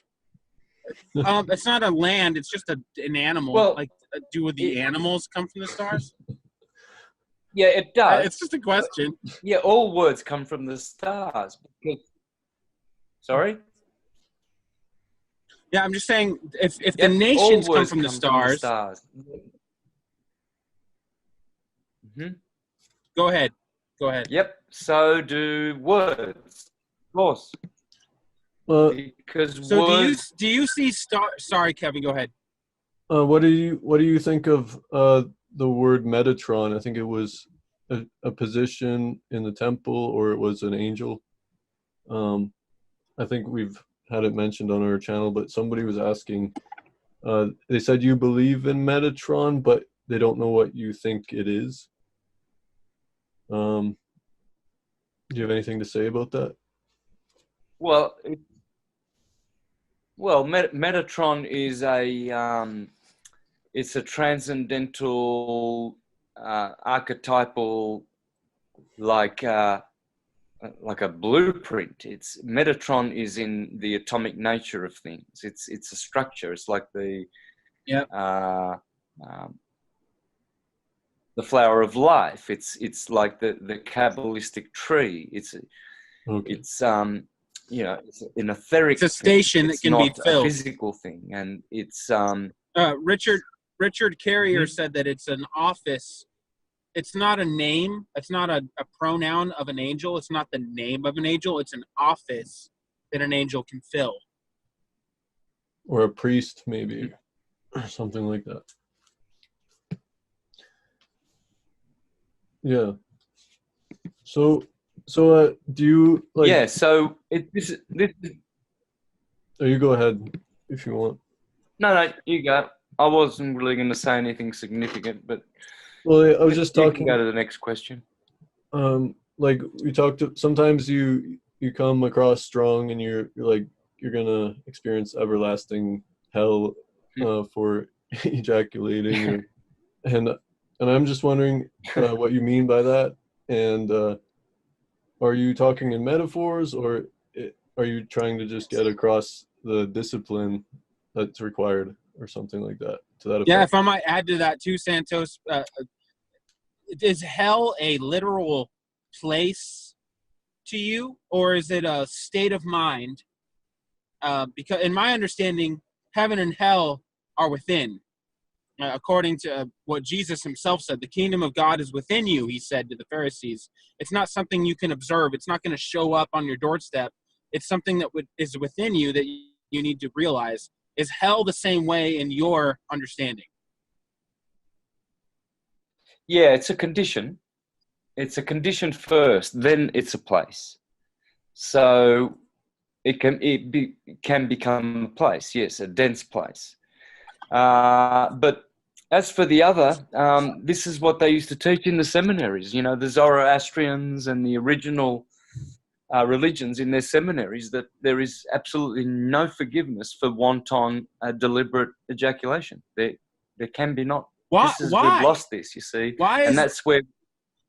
It's not a land. It's just an animal. Well, do the animals come from the stars? Yeah, it does. It's just a question. Yeah, all words come from the stars. Sorry? Yeah, I'm just saying if the nations come from the stars. Mm-hmm. Go ahead. Yep. So do words, of course. Because so words. do you see star? Sorry, Kevin. Go ahead. What do you think of the word Metatron? I think it was a position in the temple, or it was an angel. I think we've had it mentioned on our channel, but somebody was asking. They said you believe in Metatron, but they don't know what you think it is. Do you have anything to say about that? Well, Metatron is it's a transcendental, archetypal, like a blueprint. Metatron is in the atomic nature of things. It's a structure. It's like the flower of life. It's like the Kabbalistic tree. It's an etheric. It's a station that can be filled. It's not a physical thing, and it's Richard Carrier said that it's an office. It's not a name. It's not a pronoun of an angel. It's not the name of an angel. It's an office that an angel can fill. Or a priest, maybe, or something like that. Yeah. So do you like? Yeah. So this. Oh, you go ahead if you want. No, you go. I wasn't really going to say anything significant, but well, I was just talking. You can go to the next question. Like we talked. Sometimes you come across strong, and you're gonna experience everlasting hell for ejaculating, and I'm just wondering what you mean by that, and are you talking in metaphors, or are you trying to just get across the discipline that's required, or something like that, to that effect? Yeah, if I might add to that too, Santos, is hell a literal place to you, or is it a state of mind? Because in my understanding, heaven and hell are within. According to what Jesus himself said, the kingdom of God is within you, he said to the Pharisees. It's not something you can observe. It's not going to show up on your doorstep. It's something that is within you that you need to realize. Is hell the same way in your understanding? Yeah, it's a condition. It's a condition first, then it's a place. So it can become a place, yes, a dense place. But as for the other, this is what they used to teach in the seminaries. You know, the Zoroastrians and the original religions in their seminaries, that there is absolutely no forgiveness for wanton, deliberate ejaculation. There can be not. Why? We've lost this, you see. Why? That's where.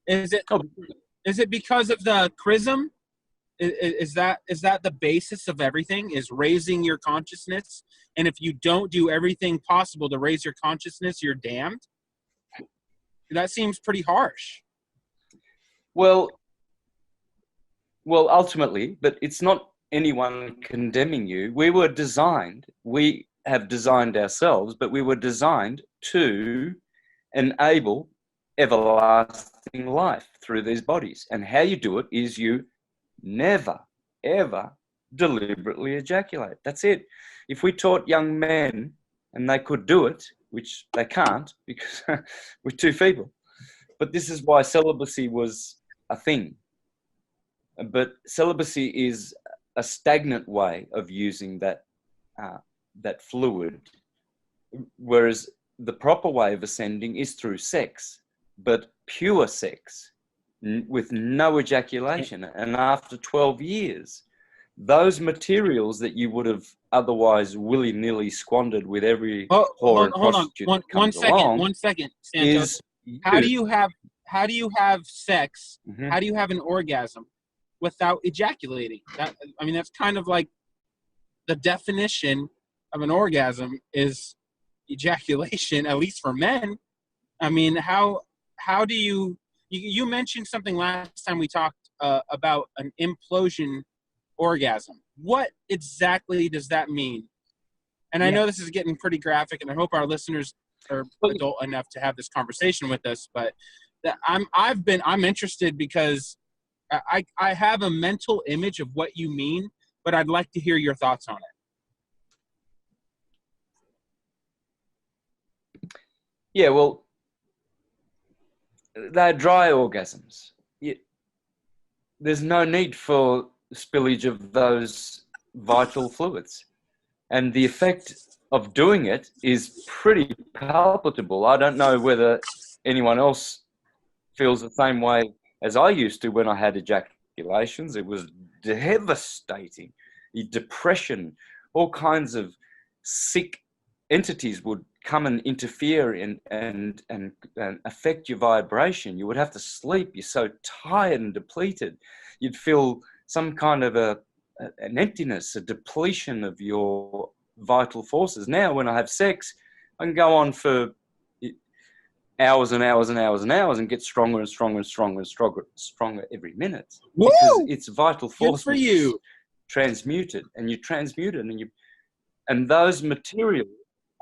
Is it because of the chrism? Is that the basis of everything? Is raising your consciousness? And if you don't do everything possible to raise your consciousness, you're damned? That seems pretty harsh. Well, ultimately, but it's not anyone condemning you. We have designed ourselves, but we were designed to enable everlasting life through these bodies. And how you do it is you never, ever deliberately ejaculate. That's it. If we taught young men and they could do it, which they can't because we're too feeble, but this is why celibacy was a thing. But celibacy is a stagnant way of using that fluid, whereas the proper way of ascending is through sex, but pure sex with no ejaculation. And after 12 years, those materials that you would have otherwise willy-nilly squandered with every whore and prostitute that comes along. One second, Santos. How do you have sex? Mhm. How do you have an orgasm without ejaculating? That's kind of like the definition of an orgasm is ejaculation, at least for men. I mean, how do you mentioned something last time we talked about an implosion orgasm. What exactly does that mean? And I know this is getting pretty graphic, and I hope our listeners are adult enough to have this conversation with us, but I'm interested because I have a mental image of what you mean, but I'd like to hear your thoughts on it. Yeah, well, they're dry orgasms. There's no need for spillage of those vital fluids. And the effect of doing it is pretty palpable. I don't know whether anyone else feels the same way as I used to when I had ejaculations. It was devastating. The depression, all kinds of sick entities would come and interfere and affect your vibration. You would have to sleep. You're so tired and depleted. You'd feel some kind of an emptiness, a depletion of your vital forces. Now, when I have sex, I can go on for hours and hours and hours and hours and get stronger and stronger and stronger and stronger every minute. Woo! Because it's vital force for you. Transmuted, and you transmute it, and those materials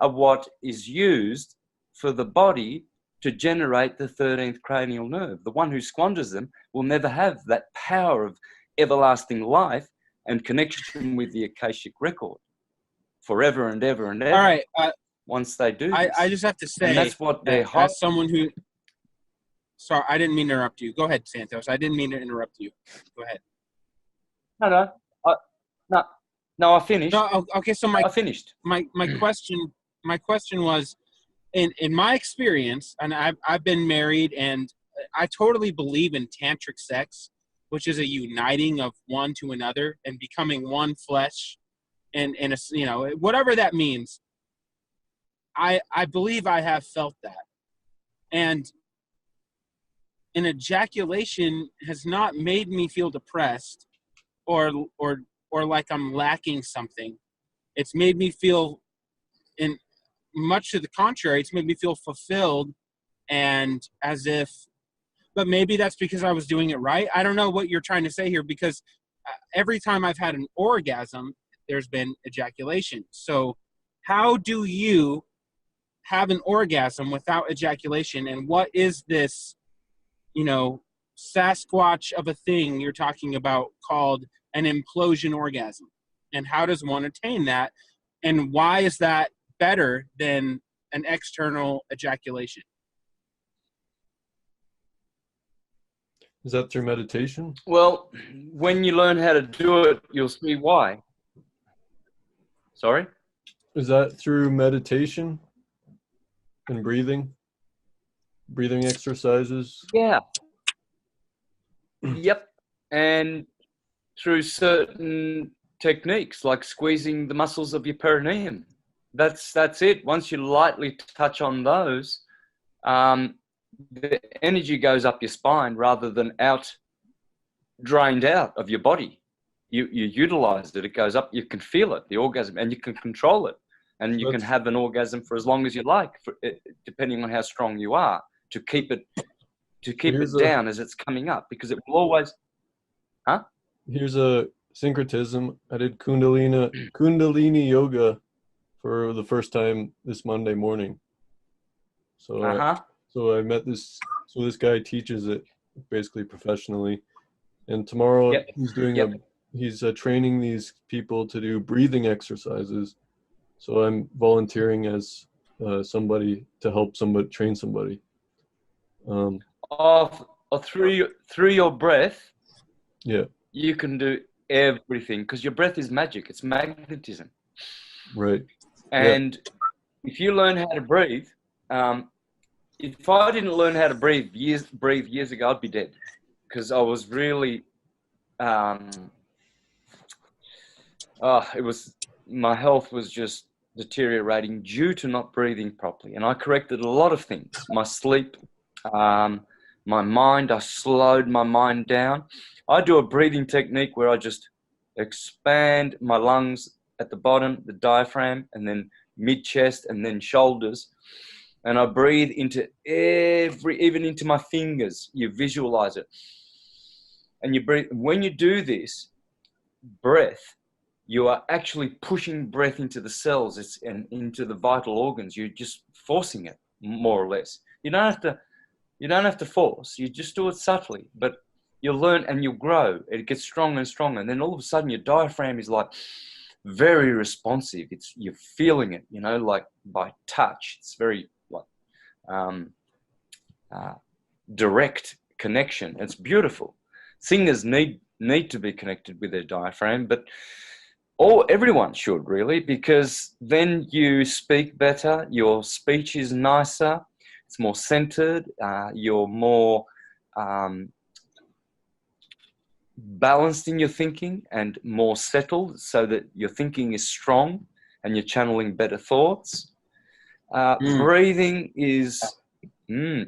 are what is used for the body to generate the 13th cranial nerve. The one who squanders them will never have that power of everlasting life and connection with the Akashic record forever and ever and ever. All right. Once they do I just have to say, and that's what they're as someone who... Sorry, I didn't mean to interrupt you. Go ahead, Santos. I didn't mean to interrupt you. Go ahead. No, I finished. No, okay, so I finished. My question was, in my experience, and I've been married, and I totally believe in tantric sex, which is a uniting of one to another and becoming one flesh, and whatever that means. I believe I have felt that, and an ejaculation has not made me feel depressed or like I'm lacking something. It's made me feel, in much to the contrary, it's made me feel fulfilled and as if, but maybe that's because I was doing it right. I don't know what you're trying to say here, because every time I've had an orgasm, there's been ejaculation. So how do you have an orgasm without ejaculation? And what is this, Sasquatch of a thing you're talking about called an implosion orgasm? And how does one attain that? And why is that better than an external ejaculation? Is that through meditation? Well, when you learn how to do it, you'll see why. Sorry? Is that through meditation and breathing? Breathing exercises? Yeah. Yep. And through certain techniques like squeezing the muscles of your perineum. That's it. Once you lightly touch on those, the energy goes up your spine rather than drained out of your body. You utilize it. It goes up. You can feel it, the orgasm, and you can control it. And you can have an orgasm for as long as you like, depending on how strong you are, to keep it down as it's coming up, because it will always. Huh? Here's a syncretism. I did Kundalini yoga for the first time this Monday morning. So I met this guy teaches it basically professionally, and tomorrow Yep. he's doing Yep. he's training these people to do breathing exercises. So I'm volunteering as somebody to help somebody train somebody. Through your breath, Yeah. you can do everything, because your breath is magic. It's magnetism. Right. And if you learn how to breathe, if I didn't learn how to breathe years ago, I'd be dead, because I was really, my health was just deteriorating due to not breathing properly. And I corrected a lot of things: my sleep, my mind. I slowed my mind down. I do a breathing technique where I just expand my lungs at the bottom, the diaphragm, and then mid-chest, and then shoulders. And I breathe into even into my fingers. You visualize it. And you breathe. When you do this breath, you are actually pushing breath into the cells and into the vital organs. You're just forcing it, more or less. You don't have to force. You just do it subtly. But you'll learn and you'll grow. It gets stronger and stronger. And then all of a sudden your diaphragm is like very responsive. You're feeling it, like by touch. It's very like direct connection. It's beautiful. Singers need to be connected with their diaphragm, but everyone should, really, because then you speak better. Your speech is nicer. It's more centered. You're more balanced in your thinking and more settled, so that your thinking is strong and you're channeling better thoughts. Breathing is you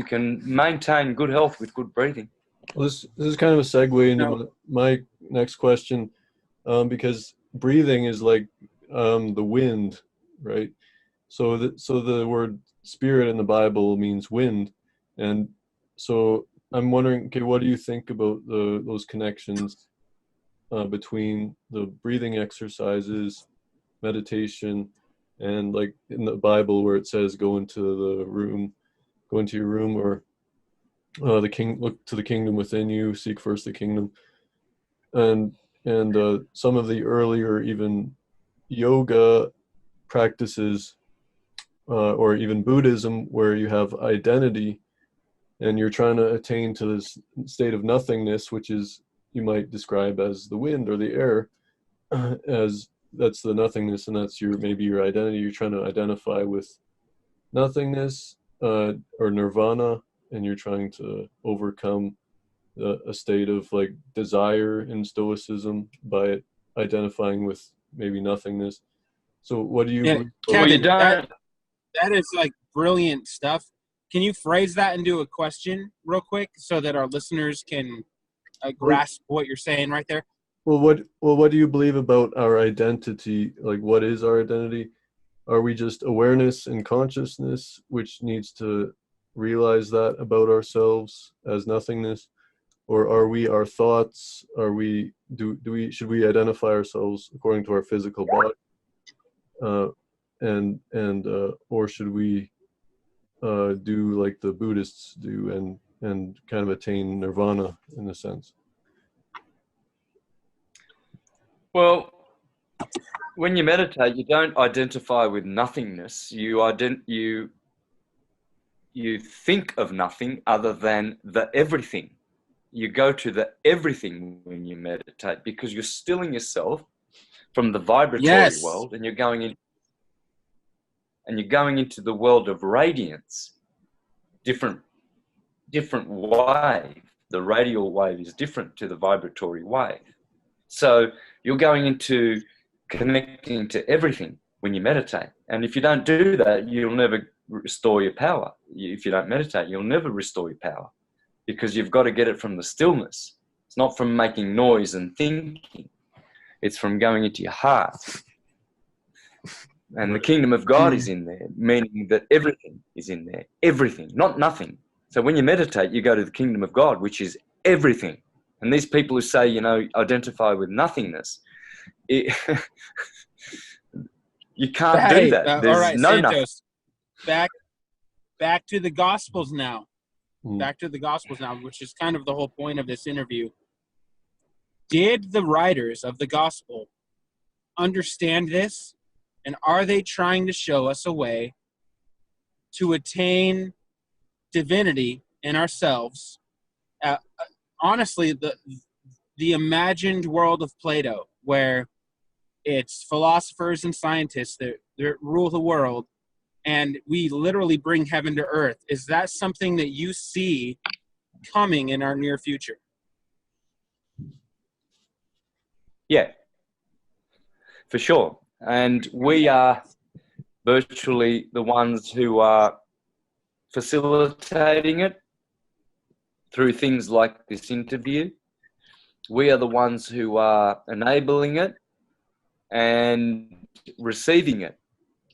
can maintain good health with good breathing. Well, this is kind of a segue into my next question, because breathing is like the wind, right? So the word spirit in the Bible means wind, and so I'm wondering, okay, what do you think about those connections between the breathing exercises, meditation, and like in the Bible where it says go into your room, or look to the kingdom within you, seek first the kingdom, and some of the earlier even yoga practices, or even Buddhism, where you have identity and you're trying to attain to this state of nothingness, which is, you might describe as the wind or the air, as that's the nothingness, and that's maybe your identity. You're trying to identify with nothingness, or nirvana, and you're trying to overcome a state of like desire in Stoicism by identifying with maybe nothingness. So what do you believe? Kevin, that is like brilliant stuff. Can you phrase that into a question real quick so that our listeners can grasp what you're saying right there? Well, what do you believe about our identity? Like, what is our identity? Are we just awareness and consciousness, which needs to realize that about ourselves as nothingness? Or are we our thoughts? Should we identify ourselves according to our physical body? Or should we do like the Buddhists do and kind of attain nirvana in a sense? Well, when you meditate, you don't identify with nothingness. You think of nothing other than the everything. You go to the everything when you meditate, because you're stilling yourself from the vibratory world, and you're going into the world of radiance. Different wave. The radial wave is different to the vibratory wave. So you're going into connecting to everything when you meditate. And if you don't do that, you'll never restore your power. If you don't meditate, you'll never restore your power, because you've got to get it from the stillness. It's not from making noise and thinking. It's from going into your heart. And the kingdom of God is in there, meaning that everything is in there. Everything, not nothing. So when you meditate, you go to the kingdom of God, which is everything. And these people who say, identify with nothingness, you can't do that. There's all right, no Santos, back to the Gospels now. back to the Gospels now, which is kind of the whole point of this interview. Did the writers of the Gospel understand this? And are they trying to show us a way to attain divinity in ourselves? Honestly, the imagined world of Plato, where it's philosophers and scientists that rule the world, and we literally bring heaven to earth. Is that something that you see coming in our near future? Yeah, for sure. And we are virtually the ones who are facilitating it through things like this interview. We are the ones who are enabling it and receiving it.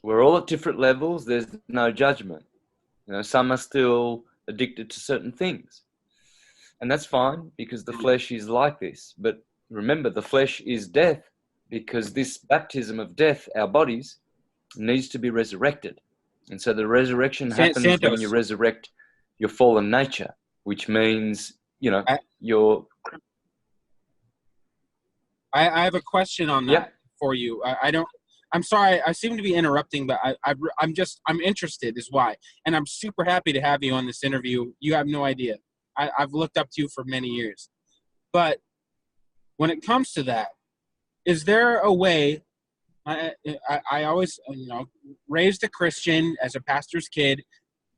We're all at different levels. There's no judgment. You know, some are still addicted to certain things. And that's fine, because the flesh is like this. But remember, the flesh is death, because this baptism of death, our bodies, needs to be resurrected. And so the resurrection happens Santos. when you resurrect your fallen nature, which means, you know, I have a question on that for you. I'm sorry, I seem to be interrupting, but I'm interested is why. And I'm super happy to have you on this interview. You have no idea. I've looked up to you for many years. But when it comes to that, is there a way, I always, raised a Christian as a pastor's kid,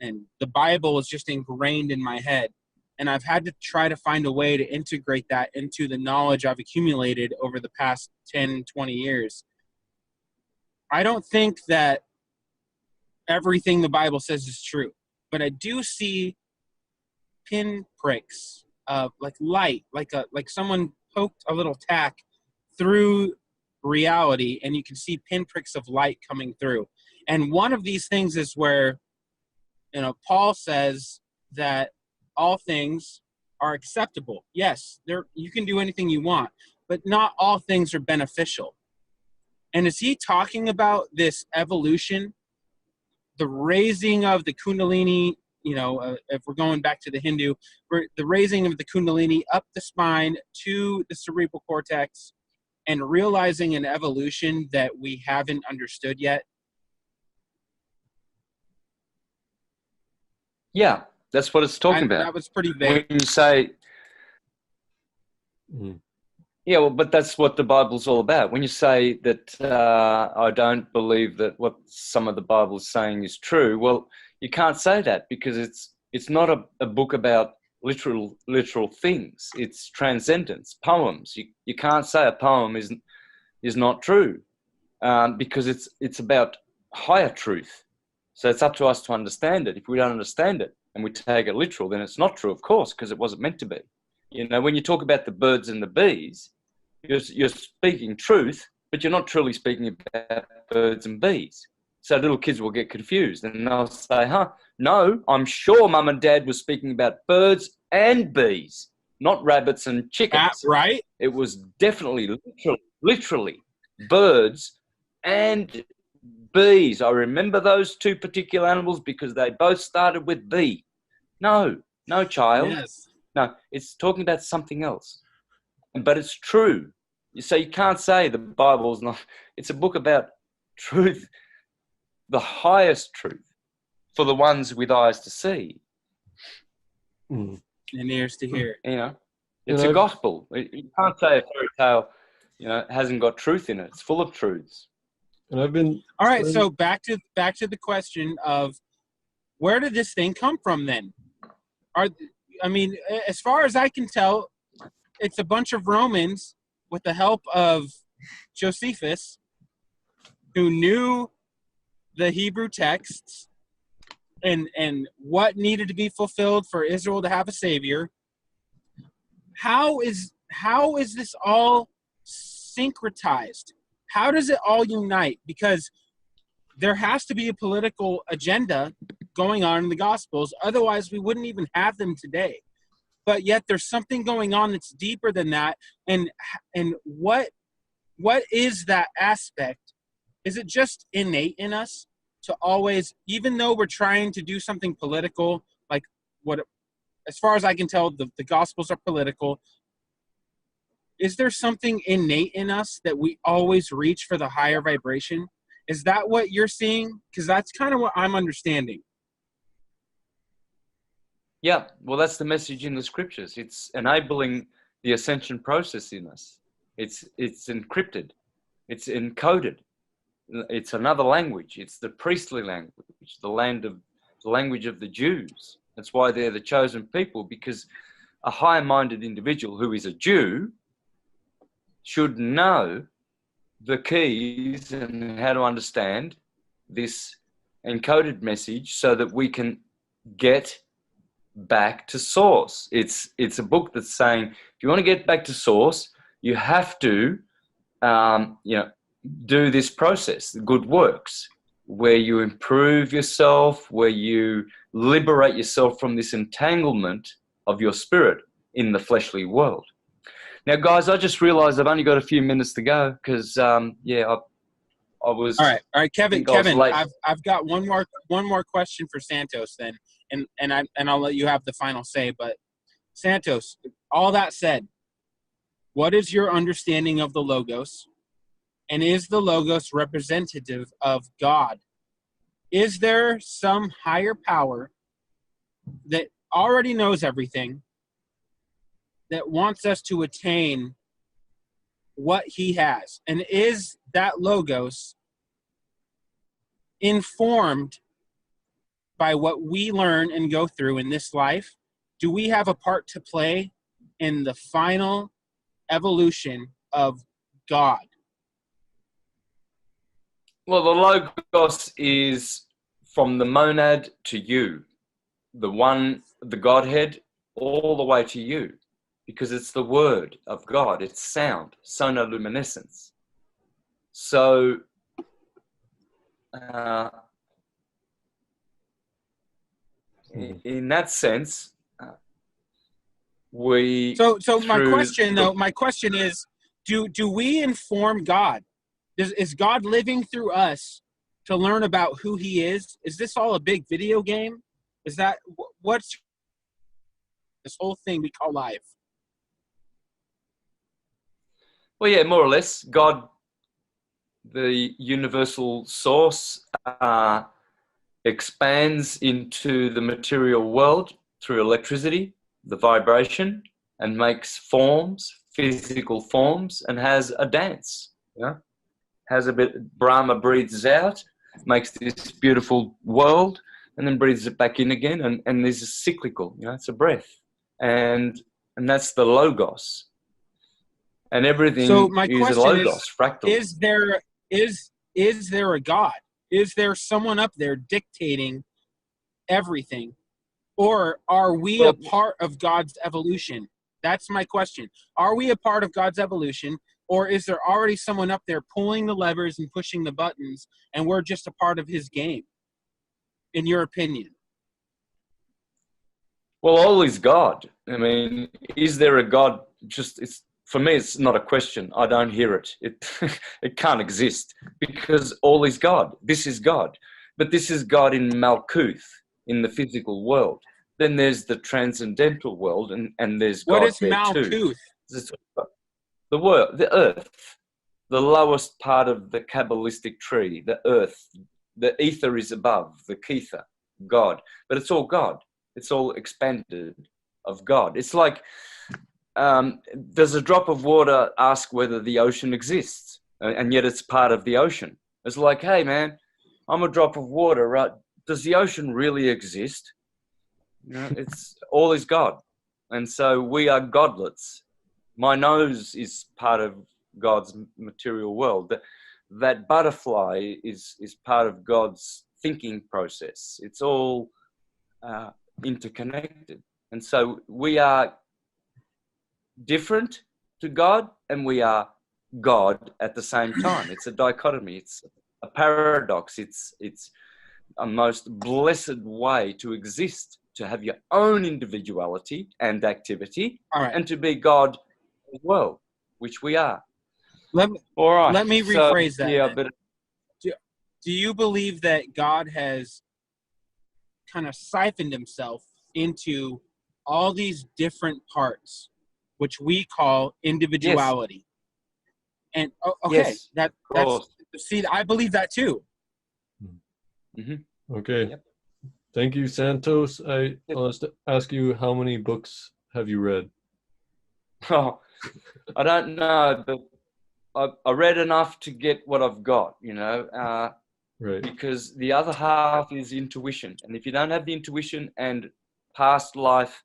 and the Bible is just ingrained in my head. And I've had to try to find a way to integrate that into the knowledge I've accumulated over the past 10, 20 years. I don't think that everything the Bible says is true, but I do see pinpricks of like light, like someone poked a little tack through reality, and you can see pinpricks of light coming through. And one of these things is where, Paul says that all things are acceptable. Yes, you can do anything you want, but not all things are beneficial. And is he talking about this evolution, the raising of the Kundalini, if we're going back to the Hindu, the raising of the Kundalini up the spine to the cerebral cortex and realizing an evolution that we haven't understood yet? Yeah, that's what it's talking about. That was pretty vague. When you say, yeah, well, but that's what the Bible's all about. When you say that I don't believe that what some of the Bible is saying is true, well, you can't say that, because it's not a book about literal things. It's transcendence, poems. You can't say a poem is not true, because it's about higher truth. So it's up to us to understand it. If we don't understand it and we take it literal, then it's not true, of course, because it wasn't meant to be. When you talk about the birds and the bees, you're speaking truth, but you're not truly speaking about birds and bees. So little kids will get confused, and they'll say, no, I'm sure Mum and Dad was speaking about birds and bees, not rabbits and chickens. Right? It was definitely literally birds and bees. I remember those two particular animals because they both started with B. No, child. Yes. No, it's talking about something else. But it's true. So you can't say the Bible's not. It's a book about truth, the highest truth, for the ones with eyes to see. And ears to hear. It's a gospel. You can't say a fairy tale, hasn't got truth in it. It's full of truths. And I've been all right. So back to the question of where did this thing come from then? As far as I can tell, it's a bunch of Romans with the help of Josephus, who knew the Hebrew texts and what needed to be fulfilled for Israel to have a savior. How is this all syncretized? How does it all unite? Because there has to be a political agenda going on in the Gospels. Otherwise, we wouldn't even have them today. But yet there's something going on that's deeper than that. And what is that aspect? Is it just innate in us to always, even though we're trying to do something political, like what as far as I can tell, the Gospels are political. Is there something innate in us that we always reach for the higher vibration? Is that what you're seeing? Because that's kind of what I'm understanding. Yeah, well, that's the message in the scriptures. It's enabling the ascension process in us. It's encrypted. It's encoded. It's another language. It's the priestly language, the language of the Jews. That's why they're the chosen people, because a high-minded individual who is a Jew should know the keys and how to understand this encoded message so that we can get back to source. It's a book that's saying, if you want to get back to source, you have to do this process, the good works, where you improve yourself, where you liberate yourself from this entanglement of your spirit in the fleshly world. Now, guys, I just realized I've only got a few minutes to go because, I was. All right, Kevin. Late. I've got one more question for Santos then, and I'll let you have the final say. But Santos, all that said, what is your understanding of the Logos, and is the Logos representative of God? Is there some higher power that already knows everything, that wants us to attain what he has? And is that Logos informed by what we learn and go through in this life? Do we have a part to play in the final evolution of God? Well, the Logos is from the monad to you, the Godhead, all the way to you, because it's the word of God. It's sound, sonoluminescence. So, in that sense, we. So my question is, do we inform God? Is God living through us to learn about who he is? Is this all a big video game? Is that what's this whole thing we call life? Well, yeah, more or less. God, the universal source, expands into the material world through electricity, the vibration, and makes forms, physical forms, and has a dance. Has a bit. Brahma breathes out, makes this beautiful world, and then breathes it back in again, and this is cyclical. It's a breath, and that's the Logos. And everything so my is question a Logos, fractal. Is there a God? Is there someone up there dictating everything? Or are we a part of God's evolution? That's my question. Are we a part of God's evolution? Or is there already someone up there pulling the levers and pushing the buttons, and we're just a part of his game, in your opinion? Well, all is God. I mean, is there a God? For me, it's not a question. I don't hear it. It can't exist because all is God. This is God. But this is God in Malkuth, in the physical world. Then there's the transcendental world, and there's God there too. What is Malkuth? The world, the earth, the lowest part of the Kabbalistic tree, the earth. The ether is above, the kether, God. But it's all God. It's all expanded of God. It's like, does a drop of water ask whether the ocean exists? And yet it's part of the ocean. It's like, hey, man, I'm a drop of water, right? Does the ocean really exist? It's all is God. And so we are godlets. My nose is part of God's material world. That butterfly is part of God's thinking process. It's all interconnected. And so we are different to God, and we are God at the same time. It's a dichotomy. It's a paradox. It's a most blessed way to exist, to have your own individuality and activity, and to be God as well, which we are. Let me rephrase that. Yeah, but do you believe that God has kind of siphoned himself into all these different parts, which we call individuality. And okay, Yes, that's see, I believe that too. Okay. Yep. Thank you, Santos. I want to ask you, how many books have you read? Oh, I don't know, but I read enough to get what I've got, you know, Right. because the other half is intuition. And if you don't have the intuition and past life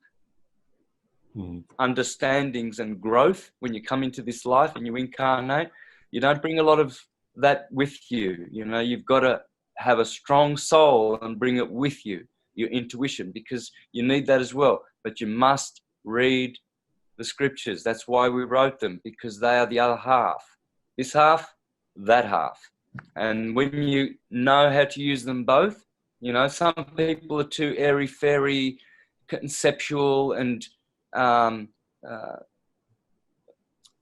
understandings and growth, when you come into this life and you incarnate, you don't bring a lot of that with you. You know, you've got to have a strong soul and bring it with you, your intuition, because you need that as well. But you must read the scriptures. That's why we wrote them, because they are the other half. This half, that half. And when you know how to use them both, you know, some people are too airy-fairy, conceptual, and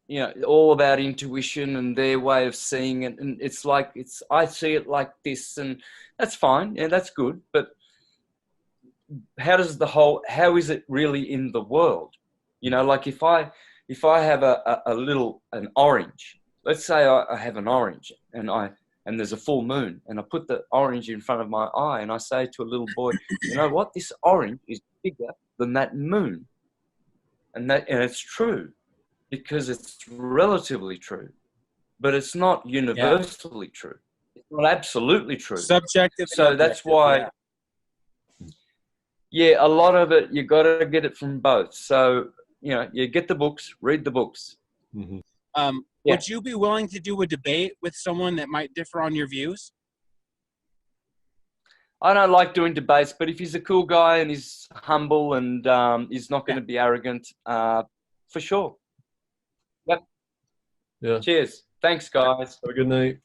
you know, all about intuition and their way of seeing it. And it's like, I see it like this, and that's fine. Yeah, that's good. But how is it really in the world? You know, like if I have an orange, let's say I have an orange and there's a full moon, and I put the orange in front of my eye and I say to a little boy, you know what, this orange is bigger than that moon. And it's true, because it's relatively true, but it's not universally true. It's not absolutely true. Subjective. So that's why, a lot of it, you got to get it from both. So, you know, you get the books, read the books. Would you be willing to do a debate with someone that might differ on your views? I don't like doing debates, but if he's a cool guy and he's humble and he's not going to be arrogant, for sure. Yep. Yeah. Cheers. Thanks, guys. Have a good night.